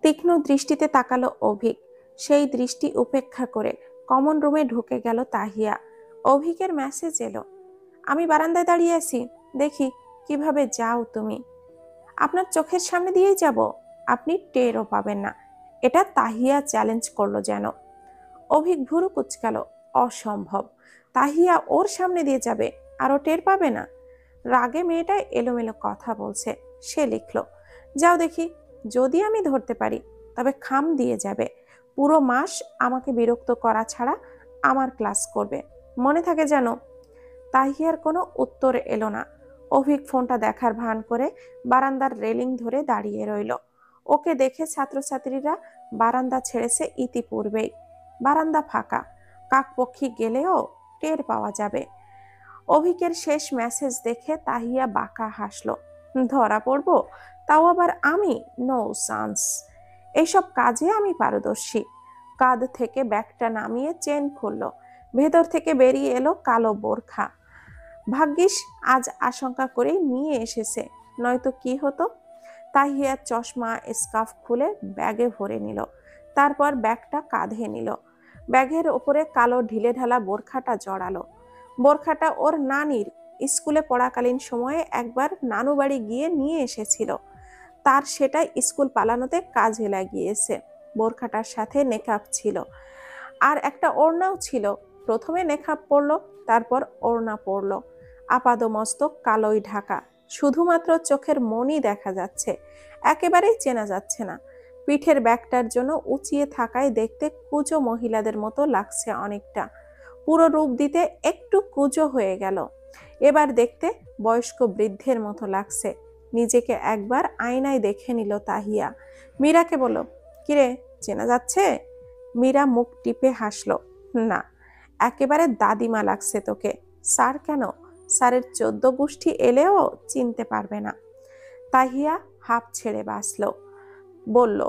তীক্ষ্ণ দৃষ্টিতে তাকালো অভিক। সেই দৃষ্টি উপেক্ষা করে কমন রুমে ঢুকে গেল তাহিয়া। অভিকের মেসেজ এলো, আমি বারান্দায় দাঁড়িয়ে আছি, দেখি কিভাবে যাও তুমি। আপনার চোখের সামনে দিয়েই যাব, আপনি টেরও পাবেন না। এটা তাহিয়া চ্যালেঞ্জ করলো যেন। অভিক ভুরু কুচকালো, অসম্ভব, তাহিয়া ওর সামনে দিয়ে যাবে আর ও টের পাবে না? রাগে মেয়েটা এলোমেলো কথা বলছে। সে লিখলো, যাও দেখি, যদি আমি ধরতে পারি তবে খাম দিয়ে যাবে। পুরো মাস আমাকে বিরক্ত করা ছাড়া আমার ক্লাস করবে, মনে থাকে যেন। তাহিয়ার কোনো উত্তর এলো না। অভিক ফোনটা দেখার ভান করে বারান্দার রেলিং ধরে দাঁড়িয়ে রইল। ওকে দেখে ছাত্রছাত্রীরা বারান্দা ছেড়েছে ইতিপূর্বেই। বারান্দা ফাঁকা, কাকপক্ষী গেলেও টের পাওয়া যাবে। অভিকের শেষ মেসেজ দেখে তাহিয়া বাঁকা হাসলো। ধরা পড়বো, তাও আবার আমি? No chance. এইসব কাজে আমি পারদর্শী। কাঁধ থেকে ব্যাগটা নামিয়ে চেন খুললো। ভেতর থেকে বেরিয়ে এলো কালো বোরখা। ভাগ্যিস আজ আশঙ্কা করেই নিয়ে এসেছে, নয়তো কি হতো। তাহিয়ার চশমা স্কার্ফ খুলে ব্যাগে ভরে নিল। তারপর ব্যাগটা কাঁধে নিল। ব্যাগের ওপরে কালো ঢিলেঢালা বোরখাটা জড়ালো। বোরখাটা ওর নানির, স্কুলে পড়াকালীন সময়ে একবার নানু বাড়ি গিয়ে নিয়ে এসেছিল। তার সেটা স্কুল পালানোতে কাজে লাগিয়েছে। বোরখাটার সাথে নেকাব ছিল, আর একটা ওড়নাও ছিল। প্রথমে নেকাব পরলো, তারপর ওড়না পরলো। আপাদমস্তক কালোই ঢাকা, শুধুমাত্র চোখের মনি দেখা যাচ্ছে, একেবারেই চেনা যাচ্ছে না। পিঠের ব্যাগটার জন্য উঁচিয়ে থাকায় দেখতে কুঁজো মহিলাদের মতো লাগছে অনেকটা। পুরো রূপ দিতে একটু কুঁজো হয়ে গেল। এবার দেখতে বয়স্ক বৃদ্ধের মতো লাগছে। নিজেকে একবার আয়নায় দেখে নিল তাহিয়া। মীরাকে বলল, কিরে, চেনা যাচ্ছে? মীরা মুখ টিপে হাসলো, না, একেবারে দাদিমা লাগছে তোকে। স্যার কেন? স্যারের 14 গোষ্ঠী এলেও চিনতে পারবে না। তাহিয়া হাঁপ ছেড়ে বাঁচল। বলল,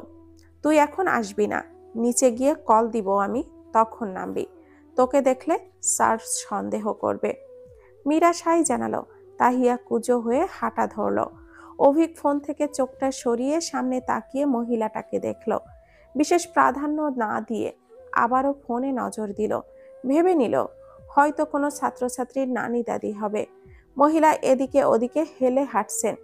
তুই এখন আসবি না, নিচে গিয়ে কল দিব আমি, তখন নামবি। তোকে দেখলে স্যার সন্দেহ করবে। মীরা সাই জানালো। তাহিয়া কুঁজো হয়ে হাঁটা ধরল। অভিক ফোন থেকে চোখটা সরিয়ে সামনে তাকিয়ে মহিলাটাকে দেখল। বিশেষ প্রাধান্য না দিয়ে আবারও ফোনে নজর দিল। ভেবে নিল হয়তো কোনো ছাত্রছাত্রীর নানি দাদি হবে। মহিলা এদিকে ওদিকে হেলে হাঁটছেন,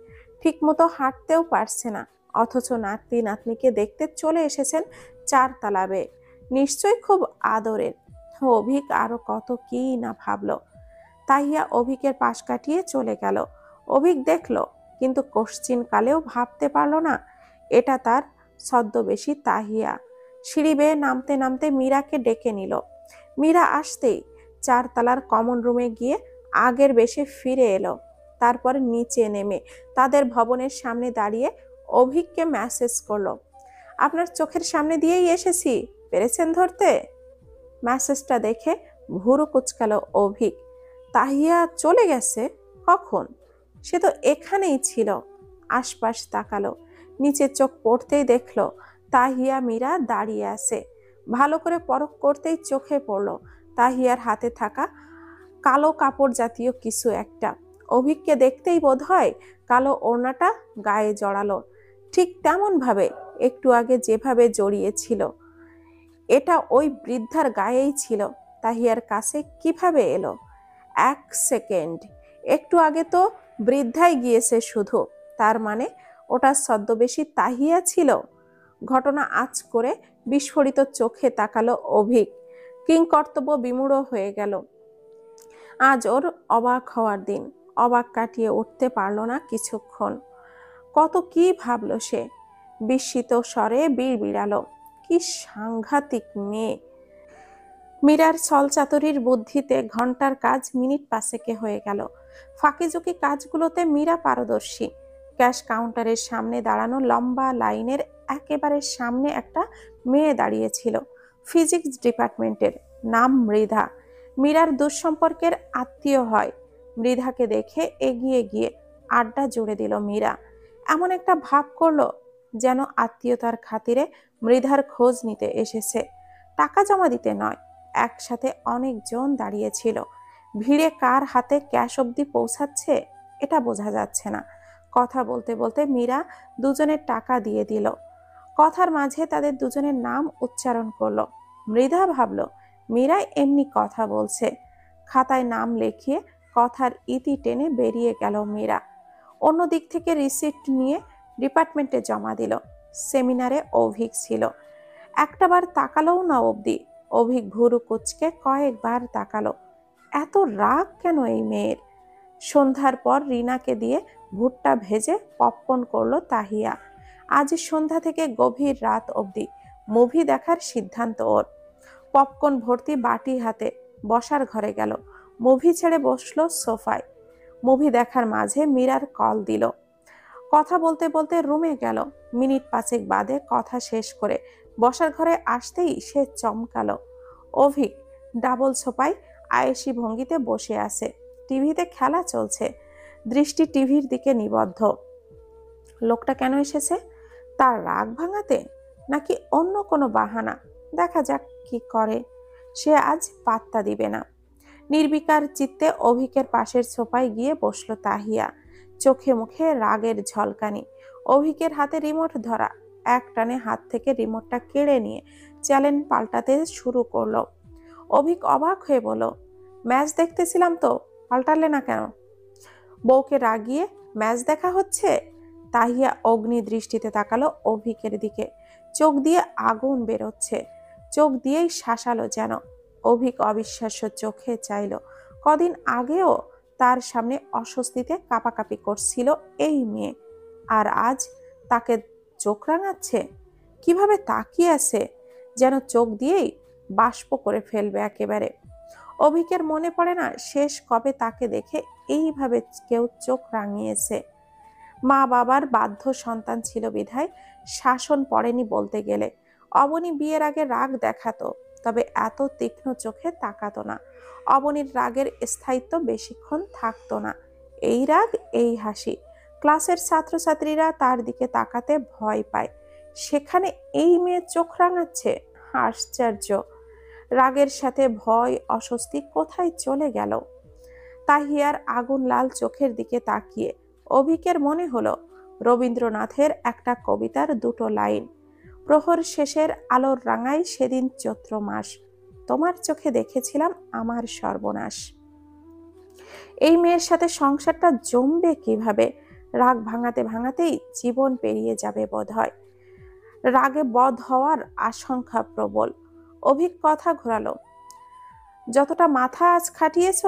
ঠিকমতো হাঁটতেও পারছে না, অথচ নাতি নাতনিকে দেখতে চলে এসেছেন 4 তালাবে। নিশ্চয় খুব আদরের। অভিক আরো কত কি না ভাবলো। তাহিয়া অভিকের পাশ কাটিয়ে চলে গেল। অভিক দেখল, কিন্তু কোশ্চিন কালেও ভাবতে পারল না এটা তার ছদ্মবেশী তাহিয়া। সিঁড়ি বেয়ে নামতে নামতে মীরাকে ডেকে নিল। মীরা আসতেই 4 তালার কমন রুমে গিয়ে আগের বেশে ফিরে এলো। তারপর নিচে নেমে তাদের ভবনের সামনে দাঁড়িয়ে অভিককে মেসেজ করলো, আপনার চোখের সামনে দিয়েই এসেছি, পেরেছেন ধরতে? মেসেজটা দেখে ভুরু কুচকালো অভিক। তাহিয়া চলে গেছে? কখন? সে তো এখানেই ছিল। আশপাশ তাকালো, নিচে চোখ পড়তেই দেখলো তাহিয়া মীরা দাঁড়িয়ে আছে। ভালো করে পরখ করতেই চোখে পড়লো তাহিয়ার হাতে থাকা কালো কাপড় জাতীয় কিছু একটা। অভিককে দেখতেই বোধ হয় কালো ওড়নাটা গায়ে জড়ালো, ঠিক তেমন ভাবে একটু আগে যেভাবে জড়িয়েছিল। এটা ওই বৃদ্ধার গায়েই ছিল। তাহিয়ার কাছে কিভাবে এলো? 1 সেকেন্ড, একটু আগে তো বৃদ্ধাই গিয়েছে শুধু, তার মানে ওটা ছদ্মবেশী তাহিয়া ছিল। ঘটনা আঁচ করে বিস্ফোরিত চোখে তাকালো অভিক। কিংকর্তব্য বিমূঢ় হয়ে গেল। আজ ওর অবাক হওয়ার দিন। অবাক কাটিয়ে উঠতে পারল না কিছুক্ষণ। কত কি ভাবলো সে। বিস্মিত স্বরে বিড়বিড়ালো, কি সাংঘাতিক মেয়ে। মীরার ছলচাতুরির বুদ্ধিতে ঘন্টার কাজ মিনিট পাঁচেকে হয়ে গেল। ফাঁকিঝুঁকি কাজগুলোতে মীরা পারদর্শী। ক্যাশ কাউন্টারের সামনে দাঁড়ানো লম্বা লাইনের একেবারে সামনে একটা মেয়ে দাঁড়িয়েছিল, ফিজিক্স ডিপার্টমেন্টের, নাম মৃধা। মীরার দুঃসম্পর্কের আত্মীয় হয়। মৃধাকে দেখে এগিয়ে গিয়ে আড্ডা জুড়ে দিল মীরা। এমন একটা ভাব করলো যেন আত্মীয়তার খাতিরে মৃধার খোঁজ নিতে এসেছে, টাকা জমা দিতে নয়। একসাথে অনেকজন দাঁড়িয়েছিল। ভিড়ে কার হাতে ক্যাশ অবধি পৌঁছাচ্ছে এটা বোঝা যাচ্ছে না। কথা বলতে বলতে মীরা দুজনের টাকা দিয়ে দিল। কথার মাঝে তাদের দুজনের নাম উচ্চারণ করলো। মৃধা ভাবলো মীরা এমনি কথা বলছে। খাতায় নাম লিখিয়ে কথার ইতি টেনে বেরিয়ে গেল মীরা। অন্য দিক থেকে রিসিপ্ট নিয়ে ডিপার্টমেন্টে জমা দিল। সেমিনারে অভিক ছিল। একটাবার তাকালোও না অবধি। অভিক ভুরু কুচকে কয়েকবার তাকালো। এত রাগ কেন এই মেয়ের? সন্ধ্যার পর রিনাকে দিয়ে ভুট্টা ভেজে পপকর্ন করলো তাহিয়া। আজ সন্ধ্যা থেকে গভীর রাত অবধি মুভি দেখার সিদ্ধান্ত ওর। পপকর্ন ভর্তি বাটি হাতে বসার ঘরে গেল। মুভি ছেড়ে বসলো সোফায়। মুভি দেখার মাঝে মীরার কল দিল। কথা বলতে বলতে রুমে গেল। মিনিট 5 বাদে কথা শেষ করে বসার ঘরে আসতেই সে চমকালো। অভিক ডাবল সোফায় আয়েশি ভঙ্গিতে বসে আছে। টিভিতে খেলা চলছে। দৃষ্টি টিভির দিকে নিবদ্ধ। লোকটা কেন এসেছে? তার রাগ ভাঙাতে, নাকি অন্য কোনো বাহানা? দেখা যাক কি করে। সে আজ পাত্তা দিবে না। নির্বিকার চিত্তে অভিকের পাশের সোফায় গিয়ে বসলো তাহিয়া। চোখে মুখে রাগের ঝলকানি। অভিকের হাতে রিমোট ধরা। এক টানে হাত থেকে রিমোটটা কেড়ে নিয়ে চ্যানেল পাল্টাতে শুরু করলো। অভিক অবাক হয়ে বলল, ম্যাচ দেখতেছিলাম তো, পাল্টালে না কেন? বউকে রাগিয়ে ম্যাচ দেখা হচ্ছে? তাহিয়া অগ্নি দৃষ্টিতে তাকালো অভিকের দিকে। চোখ দিয়ে আগুন বেরোচ্ছে। চোখ দিয়েই শাসালো যেন। অভিক অবিশ্বাস্য চোখে চাইল। কদিন আগেও তার সামনে অস্বস্তিতে কাঁপাকাঁপি করছিল এই মেয়ে, আর আজ তাকে চোখ রাঙাচ্ছে। কিভাবে তাকিয়ে আছে, যেন চোখ দিয়েই বাষ্প করে ফেলবে একেবারে। অভিকের মনে পড়ে না শেষ কবে তাকে দেখে এইভাবে কেউ চোখ রাঙিয়েছে। মা বাবার বাধ্য সন্তান ছিল বিধায় শাসন পড়েনি বলতে গেলে। অবনী বিয়ের আগে রাগ দেখাতো, তবে এত তীক্ষ্ণ চোখে তাকাতো না। অবনীর রাগের স্থায়িত্ব বেশিক্ষণ থাকতো না। এই রাগ, এই হাসি। ক্লাসের ছাত্রছাত্রীরা তার দিকে তাকাতে ভয় পায়, সেখানে এই মেয়ে চোখ রাঙাচ্ছে। আশ্চর্য। রাগের সাথে ভয়, অস্বস্তি কোথায় চলে গেল? তাহিয়ার আগুন লাল চোখের দিকে তাকিয়ে অভিকের মনে হলো রবীন্দ্রনাথের একটা কবিতার দুটো লাইন। প্রহর শেষের আলোর রাঙায় সেদিন চৈত্র মাস, তোমার চোখে দেখেছিলাম আমার সর্বনাশ। এই মেয়ের সাথে সংসারটা জমবে কিভাবে? রাগ ভাঙাতে ভাঙাতেই জীবন পেরিয়ে যাবে বোধহয়। রাগে বধ হওয়ার আশঙ্কা প্রবল। অভিক কথা ঘোরালো, যতটা মাথা আজ খাটিয়েছ,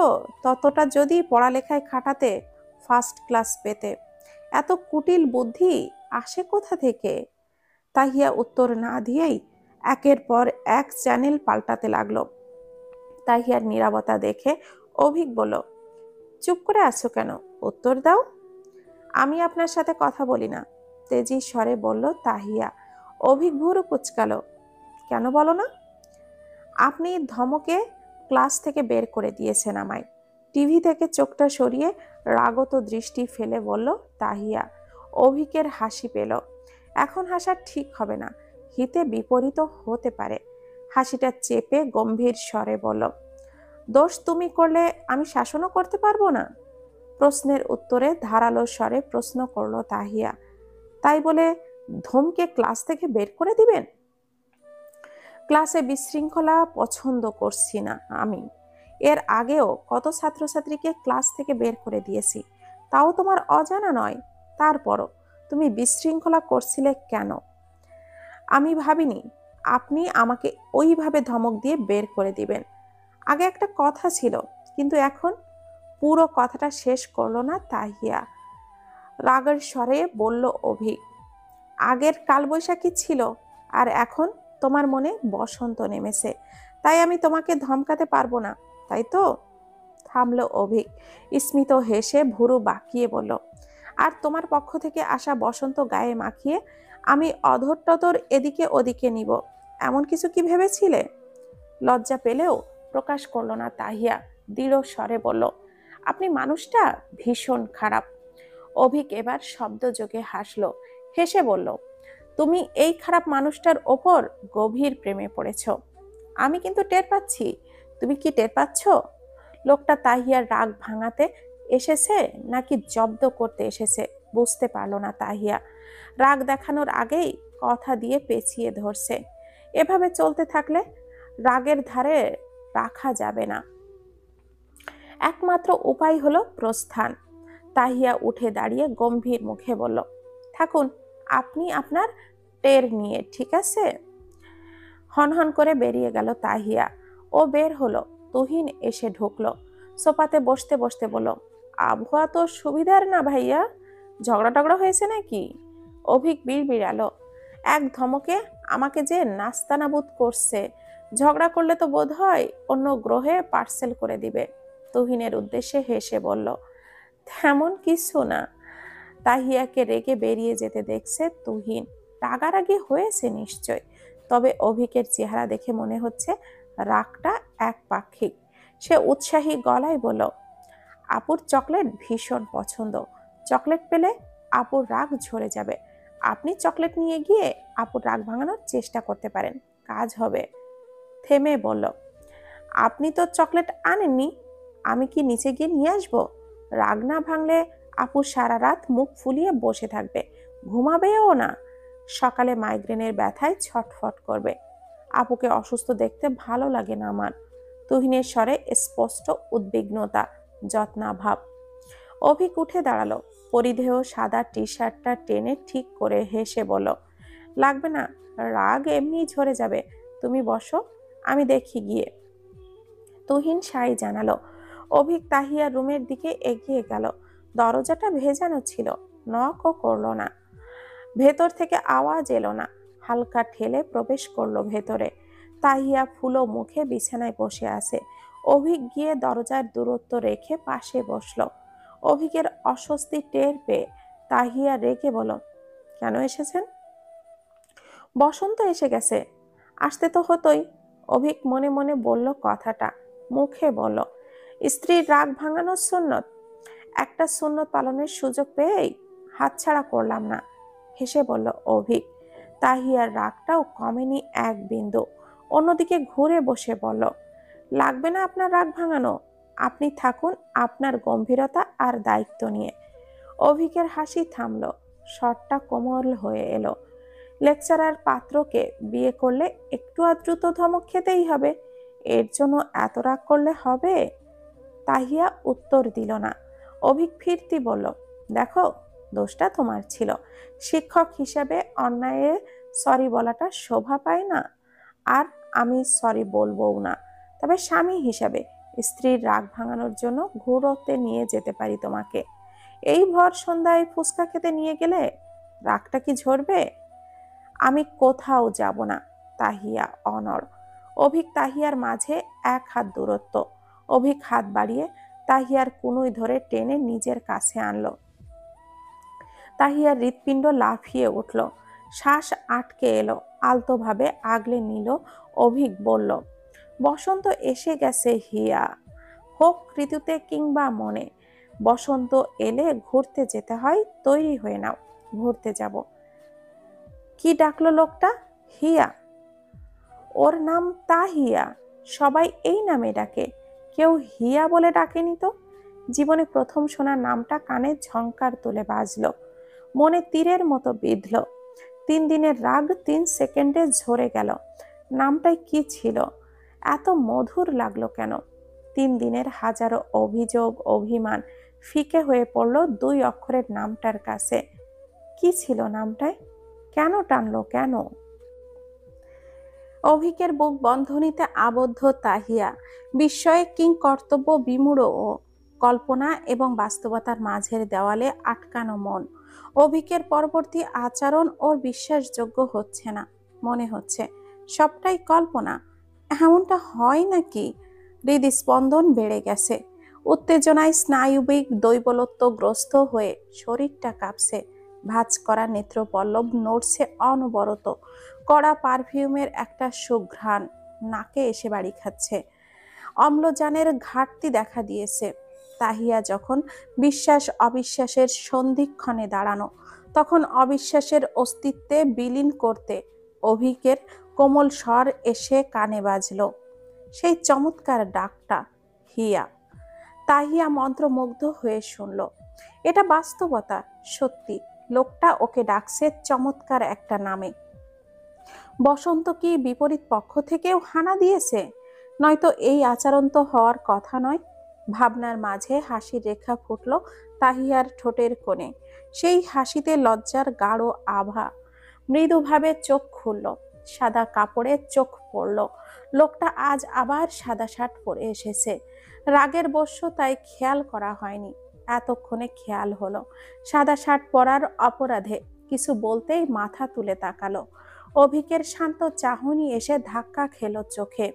ততটা যদি পড়ালেখায় খাটাতে, ফার্স্ট ক্লাস পেতে। এত কুটিল বুদ্ধি আসে কোথা থেকে? তাহিয়া উত্তর না দিয়েই একের পর এক চ্যানেল পাল্টাতে লাগলো। তাহিয়ার নীরবতা দেখে অভিক বলল, চুপ করে আছো কেন? উত্তর দাও। আমি আপনার সাথে কথা বলি না, তেজি স্বরে বলল তাহিয়া। অভিক ভুরু কুচকালো। কেন বলো না? আপনি ধমকে ক্লাস থেকে বের করে দিয়েছেন আমায়। টিভি থেকে চোখটা সরিয়ে রাগত দৃষ্টি ফেলে বলল তাহিয়া। অভিকের হাসি পেল। এখন হাসা ঠিক হবে না, হিতে বিপরীত হতে পারে। হাসিটা চেপে গম্ভীর স্বরে বলল, দোষ তুমি করলে আমি শাসনও করতে পারবো না? প্রশ্নের উত্তরে ধারালো স্বরে প্রশ্ন করলো তাহিয়া। তাই বলে ধমকে ক্লাস থেকে বের করে দিবেন? ক্লাসে বিশৃঙ্খলা পছন্দ করছি না আমি। এর আগেও কত ছাত্রছাত্রীকে ক্লাস থেকে বের করে দিয়েছি, তাও তোমার অজানা নয়। তারপরও তুমি বিশৃঙ্খলা করছিলে কেন? আমি ভাবিনি আপনি আমাকে ওইভাবে ধমক দিয়ে বের করে দিবেন। আগে একটা কথা ছিল, কিন্তু এখন। পুরো কথাটা শেষ করলো না তাহিয়া। রাগের স্বরে বলল অভিক, আগের কালবৈশাখী ছিল, আর এখন তোমার মনে বসন্ত নেমেছে, তাই আমি তোমাকে ধমকাতে পারবো না, তাই তো? থামলো অভিক। স্মিত হেসে ভুরু বাঁকিয়ে বলল, আর তোমার পক্ষ থেকে আসা বসন্ত গায়ে মাখিয়ে আমি অধর টধর এদিকে ওদিকে নিব, এমন কিছু কি ভেবেছিলে? লজ্জা পেলেও প্রকাশ করলো না তাহিয়া। দৃঢ় স্বরে বলল, আপনি মানুষটা ভীষণ খারাপ। অভিক এবার শব্দযোগে হাসলো। হেসে বলল, তুমি এই খারাপ মানুষটার ওপর গভীর প্রেমে পড়েছ। আমি কিন্তু টের পাচ্ছি। তুমি কি টের পাচ্ছ? লোকটা তাহিয়ার রাগ ভাঙাতে এসেছে নাকি জব্দ করতে এসেছে বুঝতে পারল না তাহিয়া রাগ দেখানোর আগেই কথা দিয়ে পেঁচিয়ে ধরছে। এভাবে চলতে থাকলে রাগের ধারে রাখা যাবে না। একমাত্র উপায় হলো প্রস্থান। তাহিয়া উঠে দাঁড়িয়ে গম্ভীর মুখে বলল, থাকুন, আপনি আপনার টের নিয়ে, ঠিক আছে? হনহন করে বেরিয়ে গেল তাহিয়া। ও বের হলো, তুহিন এসে ঢুকলো। সোফাতে বসতে বসতে বলল, আবহাওয়া তো সুবিধার না ভাইয়া, ঝগড়া টগড়া হয়েছে নাকি? অভিক বিড়বিড়ালো, এক ধমকে আমাকে যে নাস্তানাবুদ করছে। ঝগড়া করলে তো বোধ হয় অন্য গ্রহে পার্সেল করে দিবে। তুহিনের উদ্দেশ্যে হেসে বলল, তেমন কিছু না। তাহিয়াকে রেগে বেরিয়ে যেতে দেখছে তুহিন। রাগারাগি হয়েছে নিশ্চয়, তবে অভিকের চেহারা দেখে মনে হচ্ছে রাগটা একপাক্ষিক। সে উৎসাহী গলায় বলল, আপুর চকলেট ভীষণ পছন্দ। চকলেট পেলে আপুর রাগ ঝরে যাবে। আপনি চকলেট নিয়ে গিয়ে আপুর রাগ ভাঙানোর চেষ্টা করতে পারেন, কাজ হবে। থেমে বলল, আপনি তো চকলেট আনেননি, আমি কি নিচে গিয়ে নিয়ে আসবো? রাগ না ভাঙলে আপু সারা রাত মুখ ফুলিয়ে বসে থাকবে, ঘুমাবেও না। সকালে মাইগ্রেনের ব্যথায় ছটফট করবে। আপুকে অসুস্থ দেখতে ভালো লাগে না আমার। তুহিনের স্বরে স্পষ্ট উদ্বিগ্নতা, যত্নাভাব। অভিক উঠে দাঁড়ালো, পরিধেয় সাদা টি শার্টটা টেনে ঠিক করে হেসে বলল, লাগবে না, রাগ এমনি ঝরে যাবে। তুমি বসো, আমি দেখি গিয়ে। তুহিন সাই জানালো। অভিক তাহিয়ার রুমের দিকে এগিয়ে গেল। দরজাটা ভেজানো ছিল, নকও করলো না। ভেতর থেকে আওয়াজ এলো না। হালকা ঠেলে প্রবেশ করলো ভেতরে। তাহিয়া ফুলো মুখে বিছানায় বসে আছে। অভিক গিয়ে দরজার দূরত্ব রেখে পাশে বসলো। অভিকের অস্বস্তি টের পেয়ে তাহিয়া রেগে বলল, কেন এসেছেন? বসন্ত এসে গেছে, আসতে তো হতোই। অভিক মনে মনে বলল কথাটা, মুখে বলল, স্ত্রীর রাগ ভাঙানো সুন্নত। একটা সুন্নত পালনের সুযোগ পেয়েই হাতছাড়া করলাম না, হেসে বলল অভিক। তাহিয়ার রাগটাও কমেনি এক বিন্দু। অন্যদিকে ঘুরে বসে বলল, লাগবে না আপনার রাগ ভাঙানো, আপনি থাকুন আপনার গম্ভীরতা আর দায়িত্ব নিয়ে। অভিকের হাসি থামলো, স্বরটা কোমল হয়ে এলো। লেকচারার পাত্রকে বিয়ে করলে একটু আধটু তো ধমক খেতেই হবে, এর জন্য এত রাগ করলে হবে? তাহিয়া উত্তর দিল না। অভিক ফিরতি বলল, দেখো, দোষটা তোমার ছিল। শিক্ষক হিসেবে অন্যায়ে সরি বলাটা শোভা পায় না, আর আমি সরি বলবও না। তবে স্বামী হিসাবে স্ত্রীর রাগ ভাঙানোর জন্য ঘুরোতে নিয়ে যেতে পারি তোমাকে। এই ভর সন্ধ্যায় ফুচকা খেতে নিয়ে গেলে রাগটা কি ঝরবে? আমি কোথাও যাব না। তাহিয়া অনড়। অভিক তাহিয়ার মাঝে এক হাত দূরত্ব। অভিক হাত বাড়িয়ে তাহিয়ার কুনুই ধরে টেনে নিজের কাছে আনলো। তাহিয়ার হৃৎপিণ্ড লাফিয়ে উঠল, শ্বাস আটকে এলো। আলতোভাবে আগলে নিল। অভিক বলল, বসন্ত এসে গেছে হিয়া, হোক ঋতুতে কিংবা মনে। বসন্ত এলে ঘুরতে যেতে হয়, তৈরি হয়ে নাও, ঘুরতে যাব। কি ডাকলো লোকটা? হিয়া। ওর নাম তাহিয়া, সবাই এই নামে ডাকে, কেউ হিয়া বলে ডাকেনি তো। জীবনে প্রথম শোনা নামটা কানে ঝংকার তুলে বাজলো, মনে তীরের মতো বিঁধল। 3 দিনের রাগ 3 সেকেন্ডে ঝরে গেল। নামটাই কি ছিল, এত মধুর লাগলো কেন? 3 দিনের হাজারো অভিযোগ অভিমান ফিকে হয়ে পড়ল 2 অক্ষরের নামটার কাছে। কি ছিল নামটায়? কেন টানলো কেন? অভিকের বুক বন্ধনীতে আবদ্ধ তাহিয়া, বিস্ময়ে কিং কর্তব্য বিমূঢ় ও, কল্পনা এবং বাস্তবতার মাঝের দেওয়ালে আটকানো মন। অভিকের পরবর্তী আচরণ ওর বিশ্বাসযোগ্য হচ্ছে না। মনে হচ্ছে সবটাই কল্পনা। এমনটা হয় নাকি? হৃদস্পন্দন বেড়ে গেছে, উত্তেজনায় স্নায়ুবিক দৈবলত্বগ্রস্ত হয়ে শরীরটা কাঁপছে। ভাঁজ করা নেত্রপল্লব নড়ছে অনবরত। কড়া পারফিউমের একটা সুঘ্রাণ নাকে এসে বাড়ি খাচ্ছে। অম্লজানের ঘাটতি দেখা দিয়েছে। তাহিয়া যখন বিশ্বাস অবিশ্বাসের সন্ধিক্ষণে দাঁড়ানো, তখন অবিশ্বাসের অস্তিত্বে বিলীন করতে অভিকের কোমল স্বর এসে কানে বাজল। সেই চমৎকার ডাকটা, হিয়া। তাহিয়া মন্ত্রমুগ্ধ হয়ে শুনল। এটা বাস্তবতা। সত্যি লোকটা ওকে ডাকছে চমৎকার একটা নামে। বসন্ত কি বিপরীত পক্ষ থেকেও হানা দিয়েছে? নয়তো এই আচরণ তো হওয়ার কথা নয়। ভাবনার মাঝে হাসির রেখা ফুটল তাহিয়ার ঠোঁটের কোণে। সেই হাসিতে লজ্জার গাঢ় আভা। মৃদুভাবে চোখ খুলল, সাদা কাপড়ে চোখ পড়ল। লোকটা আজ আবার সাদা শার্ট পরে এসেছে। রাগের বশ্য তাই খেয়াল করা হয়নি। এতক্ষণে খেয়াল হলো। সাদা শার্ট পরার অপরাধে কিছু বলতেই মাথা তুলে তাকালো। অভিকের শান্ত চাহনি এসে ধাক্কা খেলো চোখে।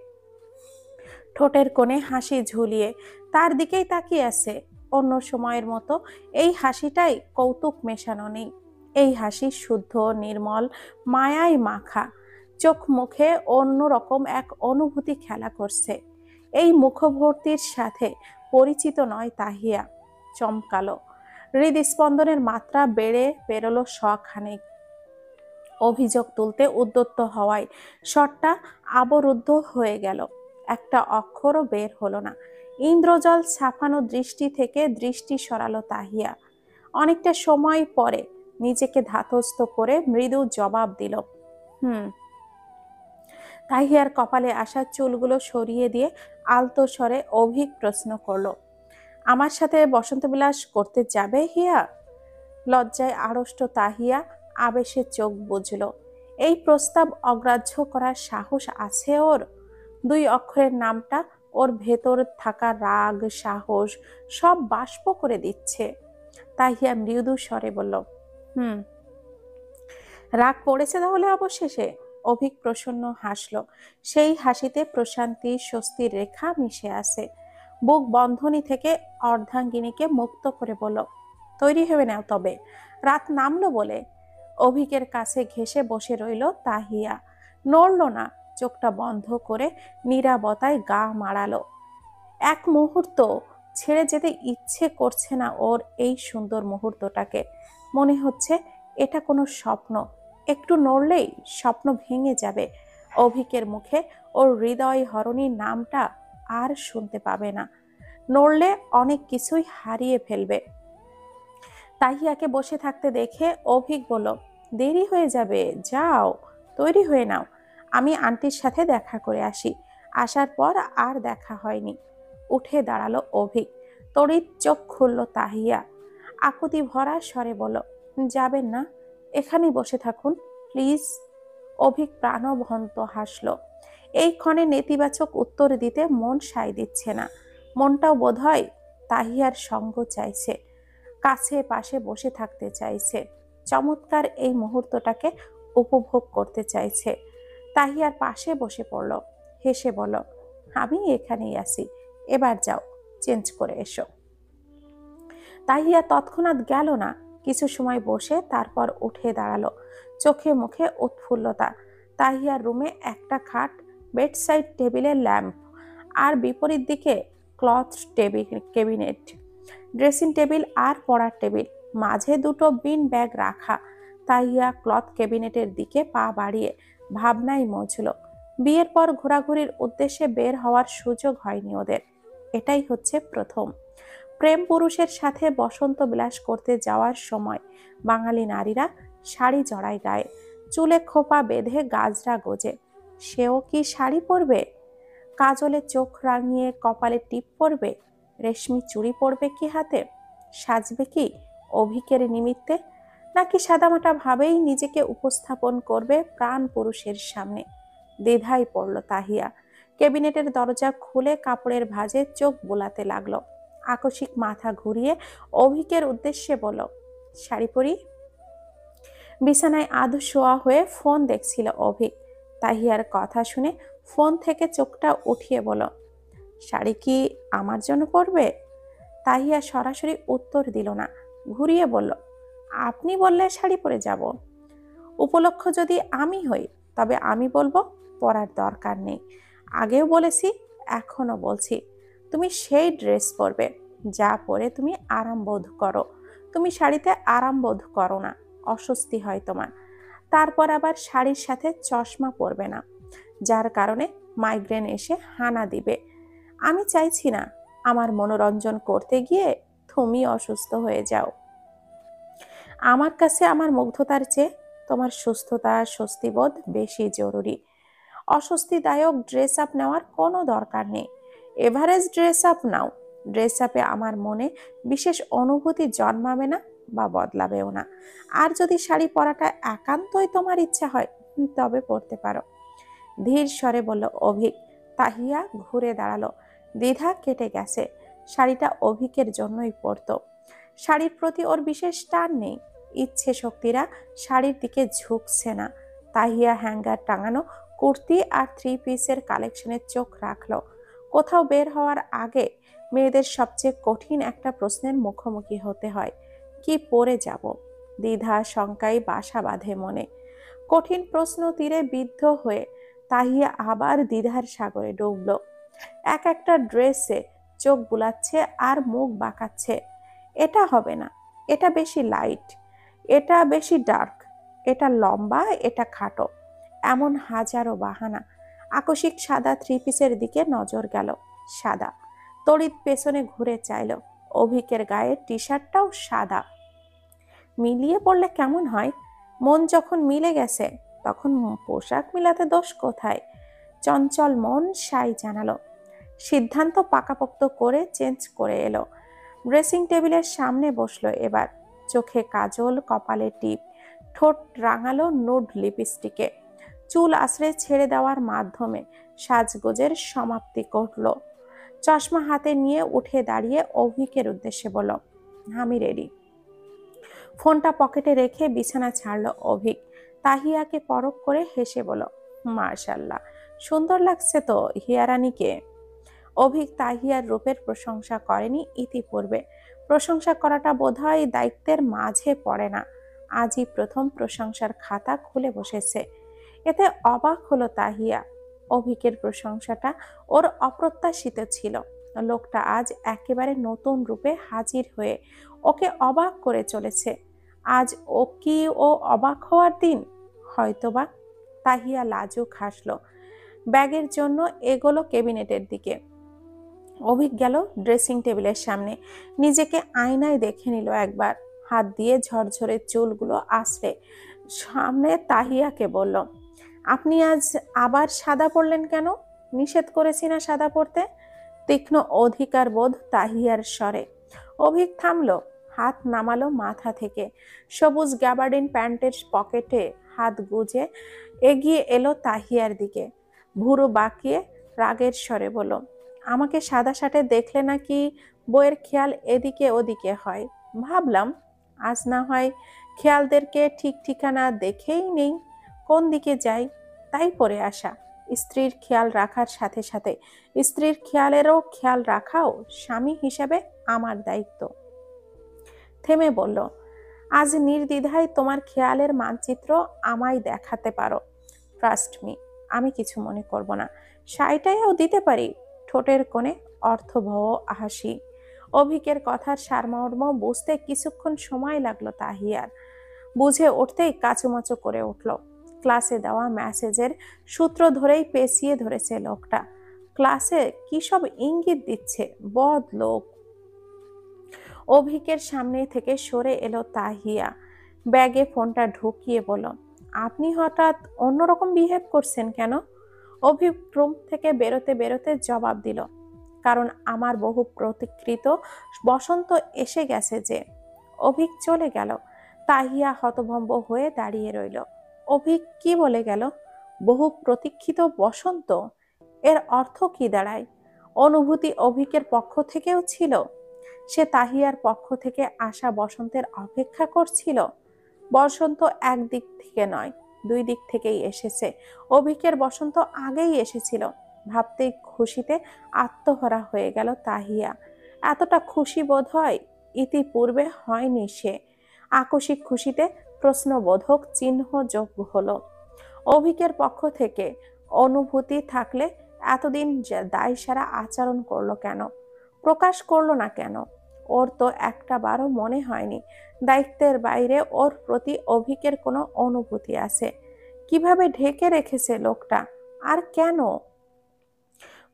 ঠোঁটের কোণে হাসি ঝুলিয়ে তার দিকেই তাকিয়ে আছে। অন্য সময়ের মতো এই হাসিটাই কৌতুক মেশানো নেই। এই হাসি শুদ্ধ, নির্মল, মায়ায় মাখা। চোখ মুখে অন্যরকম এক অনুভূতি খেলা করছে। এই মুখভর্তির সাথে পরিচিত নয় তাহিয়া। চমকালো। হৃদস্পন্দনের মাত্রা বেড়ে বেরোলো শখানেক। অভিযোগ তুলতে উদ্যত হওয়ায় স্বরটা অবরুদ্ধ হয়ে গেল। একটা অক্ষরও বের হলো না। ইন্দ্রজল ছাপানো দৃষ্টি থেকে দৃষ্টি সরালো তাহিয়া। অনেকটা সময় পরে নিজেকে ধাতস্থ করে মৃদু জবাব দিল, হুম। তাহিয়ার কপালে আসা চুলগুলো সরিয়ে দিয়ে আলতো স্বরে অভিক প্রশ্ন করলো, আমার সাথে বসন্তবিলাস করতে যাবে হিয়া? লজ্জায় আড়ষ্ট তাহিয়া আবেশে চোখ বুঝল। এই প্রস্তাব অগ্রাহ্য করার সাহস আছে ওর? দুই অক্ষরের নামটা ওর ভেতর থাকা রাগ, সাহস সব বাষ্প করে দিচ্ছে। তাহিয়া মৃদু স্বরে বলল, হুম। রাগ পড়েছে তাহলে অবশেষে? অভিক প্রসন্ন হাসল। সেই হাসিতে প্রশান্তি, স্বস্তির রেখা মিশে আছে। বুক বন্ধনী থেকে অর্ধাঙ্গিনীকে মুক্ত করে বলল, তৈরি হয়ে নাও তবে, রাত নামলো বলে। অভিকের কাছে ঘেঁষে বসে রইল তাহিয়া। নড়ল না, চোখটা বন্ধ করে নীরবতায় গা মাড়ালো। এক মুহূর্ত ছেড়ে যেতে ইচ্ছে করছে না ওর এই সুন্দর মুহূর্তটাকে। মনে হচ্ছে এটা কোনো স্বপ্ন। একটু নড়লেই স্বপ্ন ভেঙে যাবে। অভিকের মুখে ওর হৃদয় হরণী নামটা আর শুনতে পাবে না। নড়লে অনেক কিছুই হারিয়ে ফেলবে। তাহিয়াকে বসে থাকতে দেখে অভিক বলল, দেরি হয়ে যাবে, যাও তৈরি হয়ে নাও, আমি আন্টির সাথে দেখা করে আসি। আসার পর আর দেখা হয়নি। উঠে দাঁড়ালো অভিক। তড়িৎ চোখ খুলল তাহিয়া। আকুতি ভরা স্বরে বলল, যাবেন না, এখানেই বসে থাকুন প্লিজ। অভিক প্রাণবন্ত হাসল। এই ক্ষণে নেতিবাচক উত্তর দিতে মন সায় দিচ্ছে না। মনটাও বোধহয় তাহিয়ার সঙ্গ চাইছে, কাছে পাশে বসে থাকতে চাইছে, চমৎকার এই মুহূর্তটাকে উপভোগ করতে চাইছে। তাহিয়ার পাশে বসে পড়ল, হেসে বলল, আমি এখানেই আছি, এবার যাও চেঞ্জ করে এসো। তাহিয়া তৎক্ষণাৎ গেল না। কিছু সময় বসে তারপর উঠে দাঁড়ালো। চোখে মুখে উৎফুল্লতা। তাহিয়ার রুমে একটা খাট, বেডসাইড টেবিলে ল্যাম্প, আর বিপরীত দিকে cloth table cabinet, dressing table আর পড়ার টেবিল, মাঝে দুটো বিন ব্যাগ রাখা। তাহিয়া ক্লথ ক্যাবিনেটের দিকে পা বাড়িয়ে ভাবনায় মজল। বিয়ের পর ঘোরাঘুরির উদ্দেশ্যে বের হওয়ার সুযোগ হয়নি ওদের। এটাই হচ্ছে প্রথম। প্রেম পুরুষের সাথে বসন্ত বিলাস করতে যাওয়ার সময় বাঙালি নারীরা শাড়ি জড়ায় গায়ে, চুলে খোপা বেঁধে গাজরা গোজে। সেও কি শাড়ি পরবে? কাজলে চোখ রাঙিয়ে কপালে টিপ পরবে? রেশমি চুড়ি পরবে কি হাতে? সাজবে কি অভিকের নিমিত্তে? নাকি সাদামাটা ভাবেই নিজেকে উপস্থাপন করবে প্রাণ পুরুষের সামনে? দ্বিধায় পড়ল তাহিয়া। ক্যাবিনেটের দরজা খুলে কাপড়ের ভাঁজে চোখ বোলাতে লাগলো। আকস্মিক মাথা ঘুরিয়ে অভিকের উদ্দেশ্যে বলল, শাড়ি পরি। বিছানায় আধ শোয়া হয়ে ফোন দেখছিল অভিক। তাহিয়ার কথা শুনে ফোন থেকে চোখটা উঠিয়ে বলল, শাড়ি কি আমার জন্য পরবে? তাহিয়া সরাসরি উত্তর দিল না, ঘুরিয়ে বলল, আপনি বললে শাড়ি পরে যাব। উপলক্ষ যদি আমি হই তবে আমি বলবো পরার দরকার নেই। আগেও বলেছি, এখনো বলছি, তুমি সেই ড্রেস পরবে যা পরে তুমি আরাম বোধ করো। তুমি শাড়িতে আরাম বোধ করো না, অস্বস্তি হয় তোমার। তারপর আবার শাড়ির সাথে চশমা পরবে না, যার কারণে মাইগ্রেন এসে হানা দিবে। আমি চাইছি না আমার মনোরঞ্জন করতে গিয়ে তুমি অসুস্থ হয়ে যাও। আমার কাছে আমার মুগ্ধতার চেয়ে তোমার সুস্থতা স্বস্তিবোধ বেশি জরুরি। অস্বস্তিদায়ক ড্রেস আপ নেওয়ার কোনো দরকার নেই। এভারেজ ড্রেস আপ নাও। ড্রেস আপে আমার মনে বিশেষ অনুভূতি জন্মাবে না বা বদলাবেও না। আর যদি শাড়ি পরাটা একান্তই তোমার ইচ্ছা হয় তবে পরতে পারো, ধীর স্বরে বলল অভিক। তাহিয়া ঘুরে দাঁড়ালো। দ্বিধা কেটে গেছে। শাড়িটা অভিকের জন্যই পরতো। শাড়ির প্রতি ওর বিশেষ টান নেই। ইচ্ছে শক্তিরা শাড়ির দিকে ঝুঁকছে না। তাহিয়া হ্যাঙ্গার টাঙানো কুর্তি আর থ্রি পিসের কালেকশনে চোখ রাখলো। কোথাও বের হওয়ার আগে মেয়েদের সবচেয়ে কঠিন একটা প্রশ্নের মুখোমুখি হতে হয়, কি পরে যাব। দ্বিধা শঙ্কায় বাসা বাঁধে মনে। কঠিন প্রশ্ন তীরে বিদ্ধ হয়ে তাহিয়া আবার দ্বিধার সাগরে ডুবল। এক একটা ড্রেসে চোখ বুলাচ্ছে আর মুখ বাঁকাচ্ছে। এটা হবে না, এটা বেশি লাইট, এটা বেশি ডার্ক, এটা লম্বা, এটা খাটো, এমন হাজারো বাহানা। আকস্মিক সাদা থ্রি পিসের দিকে নজর গেল। সাদা। তড়িৎ পেছনে ঘুরে চাইল। অভিকের গায়ে টি শার্টটাও সাদা। মিলিয়ে পড়লে কেমন হয়? মন যখন মিলে গেছে তখন পোশাক মিলাতে দোষ কোথায়? চঞ্চল মন সাই জানালো। সিদ্ধান্ত পাকাপোক্ত করে চেঞ্জ করে এলো। ড্রেসিং টেবিলের সামনে বসলো এবার। চোখে কাজল, কপালে টিপ, ঠোঁট রাঙালো নুড লিপস্টিকে। চুল আশ্রে ছেড়ে দেওয়ার মাধ্যমে সাজগোজের সমাপ্তি করল। চশমা হাতে নিয়ে উঠে দাঁড়িয়ে অভিকের উদ্দেশ্যে বলল, আমি রেডি। ফোনটা পকেটে রেখে বিছানা ছাড়লো অভিক। তাহিয়াকে পরখ করে হেসে বলল, মার্শাল্লাহ, সুন্দর লাগছে তো হিয়ারানিকে। অভিক তাহিয়ার রূপের প্রশংসা করেনি ইতিপূর্বে। প্রশংসা করাটা বোধহয় দায়িত্বের মাঝে পড়ে না। আজই প্রথম প্রশংসার খাতা খুলে বসেছে। এতে অবাক হলো তাহিয়া। অভিকের প্রশংসাটা ওর অপ্রত্যাশিত ছিল। লোকটা আজ একেবারে নতুন রূপে হাজির হয়ে ওকে অবাক করে চলেছে। আজ ও অবাক হওয়ার দিন হয়তোবা। তাহিয়া লাজুক হাসলো। ব্যাগের জন্য এগোলো ক্যাবিনেটের দিকে। অভিক গেল ড্রেসিং টেবিলের সামনে। নিজেকে আয়নায় দেখে নিল একবার। হাত দিয়ে ঝরঝরে চুলগুলো আশ্রে সামনে তাহিয়াকে বলল, আপনি আজ আবার সাদা পরলেন কেন? নিষেধ করেছি না সাদা পরতে? তীক্ষ্ণ অধিকার বোধ তাহিয়ার স্বরে। অভিক থামলো, হাত নামালো মাথা থেকে। সবুজ গ্যাবার্ডিন প্যান্টের পকেটে হাত গুজে এগিয়ে এলো তাহিয়ার দিকে। ভুরু বাঁকিয়ে রাগের স্বরে বলল, আমাকে সাদা শার্টে দেখলে নাকি বইয়ের খেয়াল এদিকে ওদিকে হয়। ভাবলাম আজ না হয় খেয়ালদেরকে ঠিক ঠিকানা দেখেই নেই, কোন দিকে যাই তাই পরে আসা। স্ত্রীর খেয়াল রাখার সাথে সাথে স্ত্রীর খেয়ালেরও খেয়াল রাখাও স্বামী হিসেবে আমার দায়িত্ব। থেমে বলল, আজ নির্দ্বিধায় তোমার খেয়ালের মানচিত্র আমায় দেখাতে পারো। ট্রাস্ট মি, আমি কিছু মনে করব না। শাড়িটাও দিতে পারি। ঠোঁটের কোণে অর্থবহ হাসি। অভিকের কথার সারমর্ম বুঝতে কিছুক্ষণ সময় লাগলো তাহিয়ার। বুঝে উঠতেই কাচুমাচু করে উঠল। ক্লাসে দেওয়া মেসেজের সূত্র ধরেই পেঁচিয়ে ধরেছে লোকটা। ক্লাসে কি সব ইঙ্গিত দিচ্ছে, বদ লোক। অভিকের সামনে থেকে সরে এলো তাহিয়া। ব্যাগে ফোনটা ঢুকিয়ে বলল, আপনি হঠাৎ অন্যরকম বিহেভ করছেন কেন? অভিক রুম থেকে বেরোতে বেরোতে জবাব দিল, কারণ আমার বহু প্রতীক্ষিত বসন্ত এসে গেছে যে। অভিক চলে গেল। তাহিয়া হতভম্ব হয়ে দাঁড়িয়ে রইল। অভিক কি বলে গেল? বহু প্রতীক্ষিত বসন্ত? এর অর্থ কি দাঁড়ায়? অনুভূতি অভিকের পক্ষ থেকেও ছিল? সে তাহিয়ার পক্ষ থেকে আসা বসন্তের অপেক্ষা করছিল? বসন্ত একদিক থেকে নয়, দুই দিক থেকেই এসেছে। অভিকের বসন্ত আগেই এসেছিল। ভাবতেই খুশিতে আত্মহারা হয়ে গেল তাহিয়া। এতটা খুশি বোধ হয় ইতিপূর্বে হয়নি সে। আকস্মিক খুশিতে প্রশ্নবোধক চিহ্ন যোগ হলো। অভিকের পক্ষ থেকে অনুভূতি থাকলে এতদিন দায়সারা আচরণ করলো কেন? প্রকাশ করলো না কেন? ওর তো একটা বারও মনে হয়নি দায়িত্বের বাইরে ওর প্রতি অভিকের কোনো অনুভূতি আছে। কিভাবে ঢেকে রেখেছে লোকটা? আর কেন?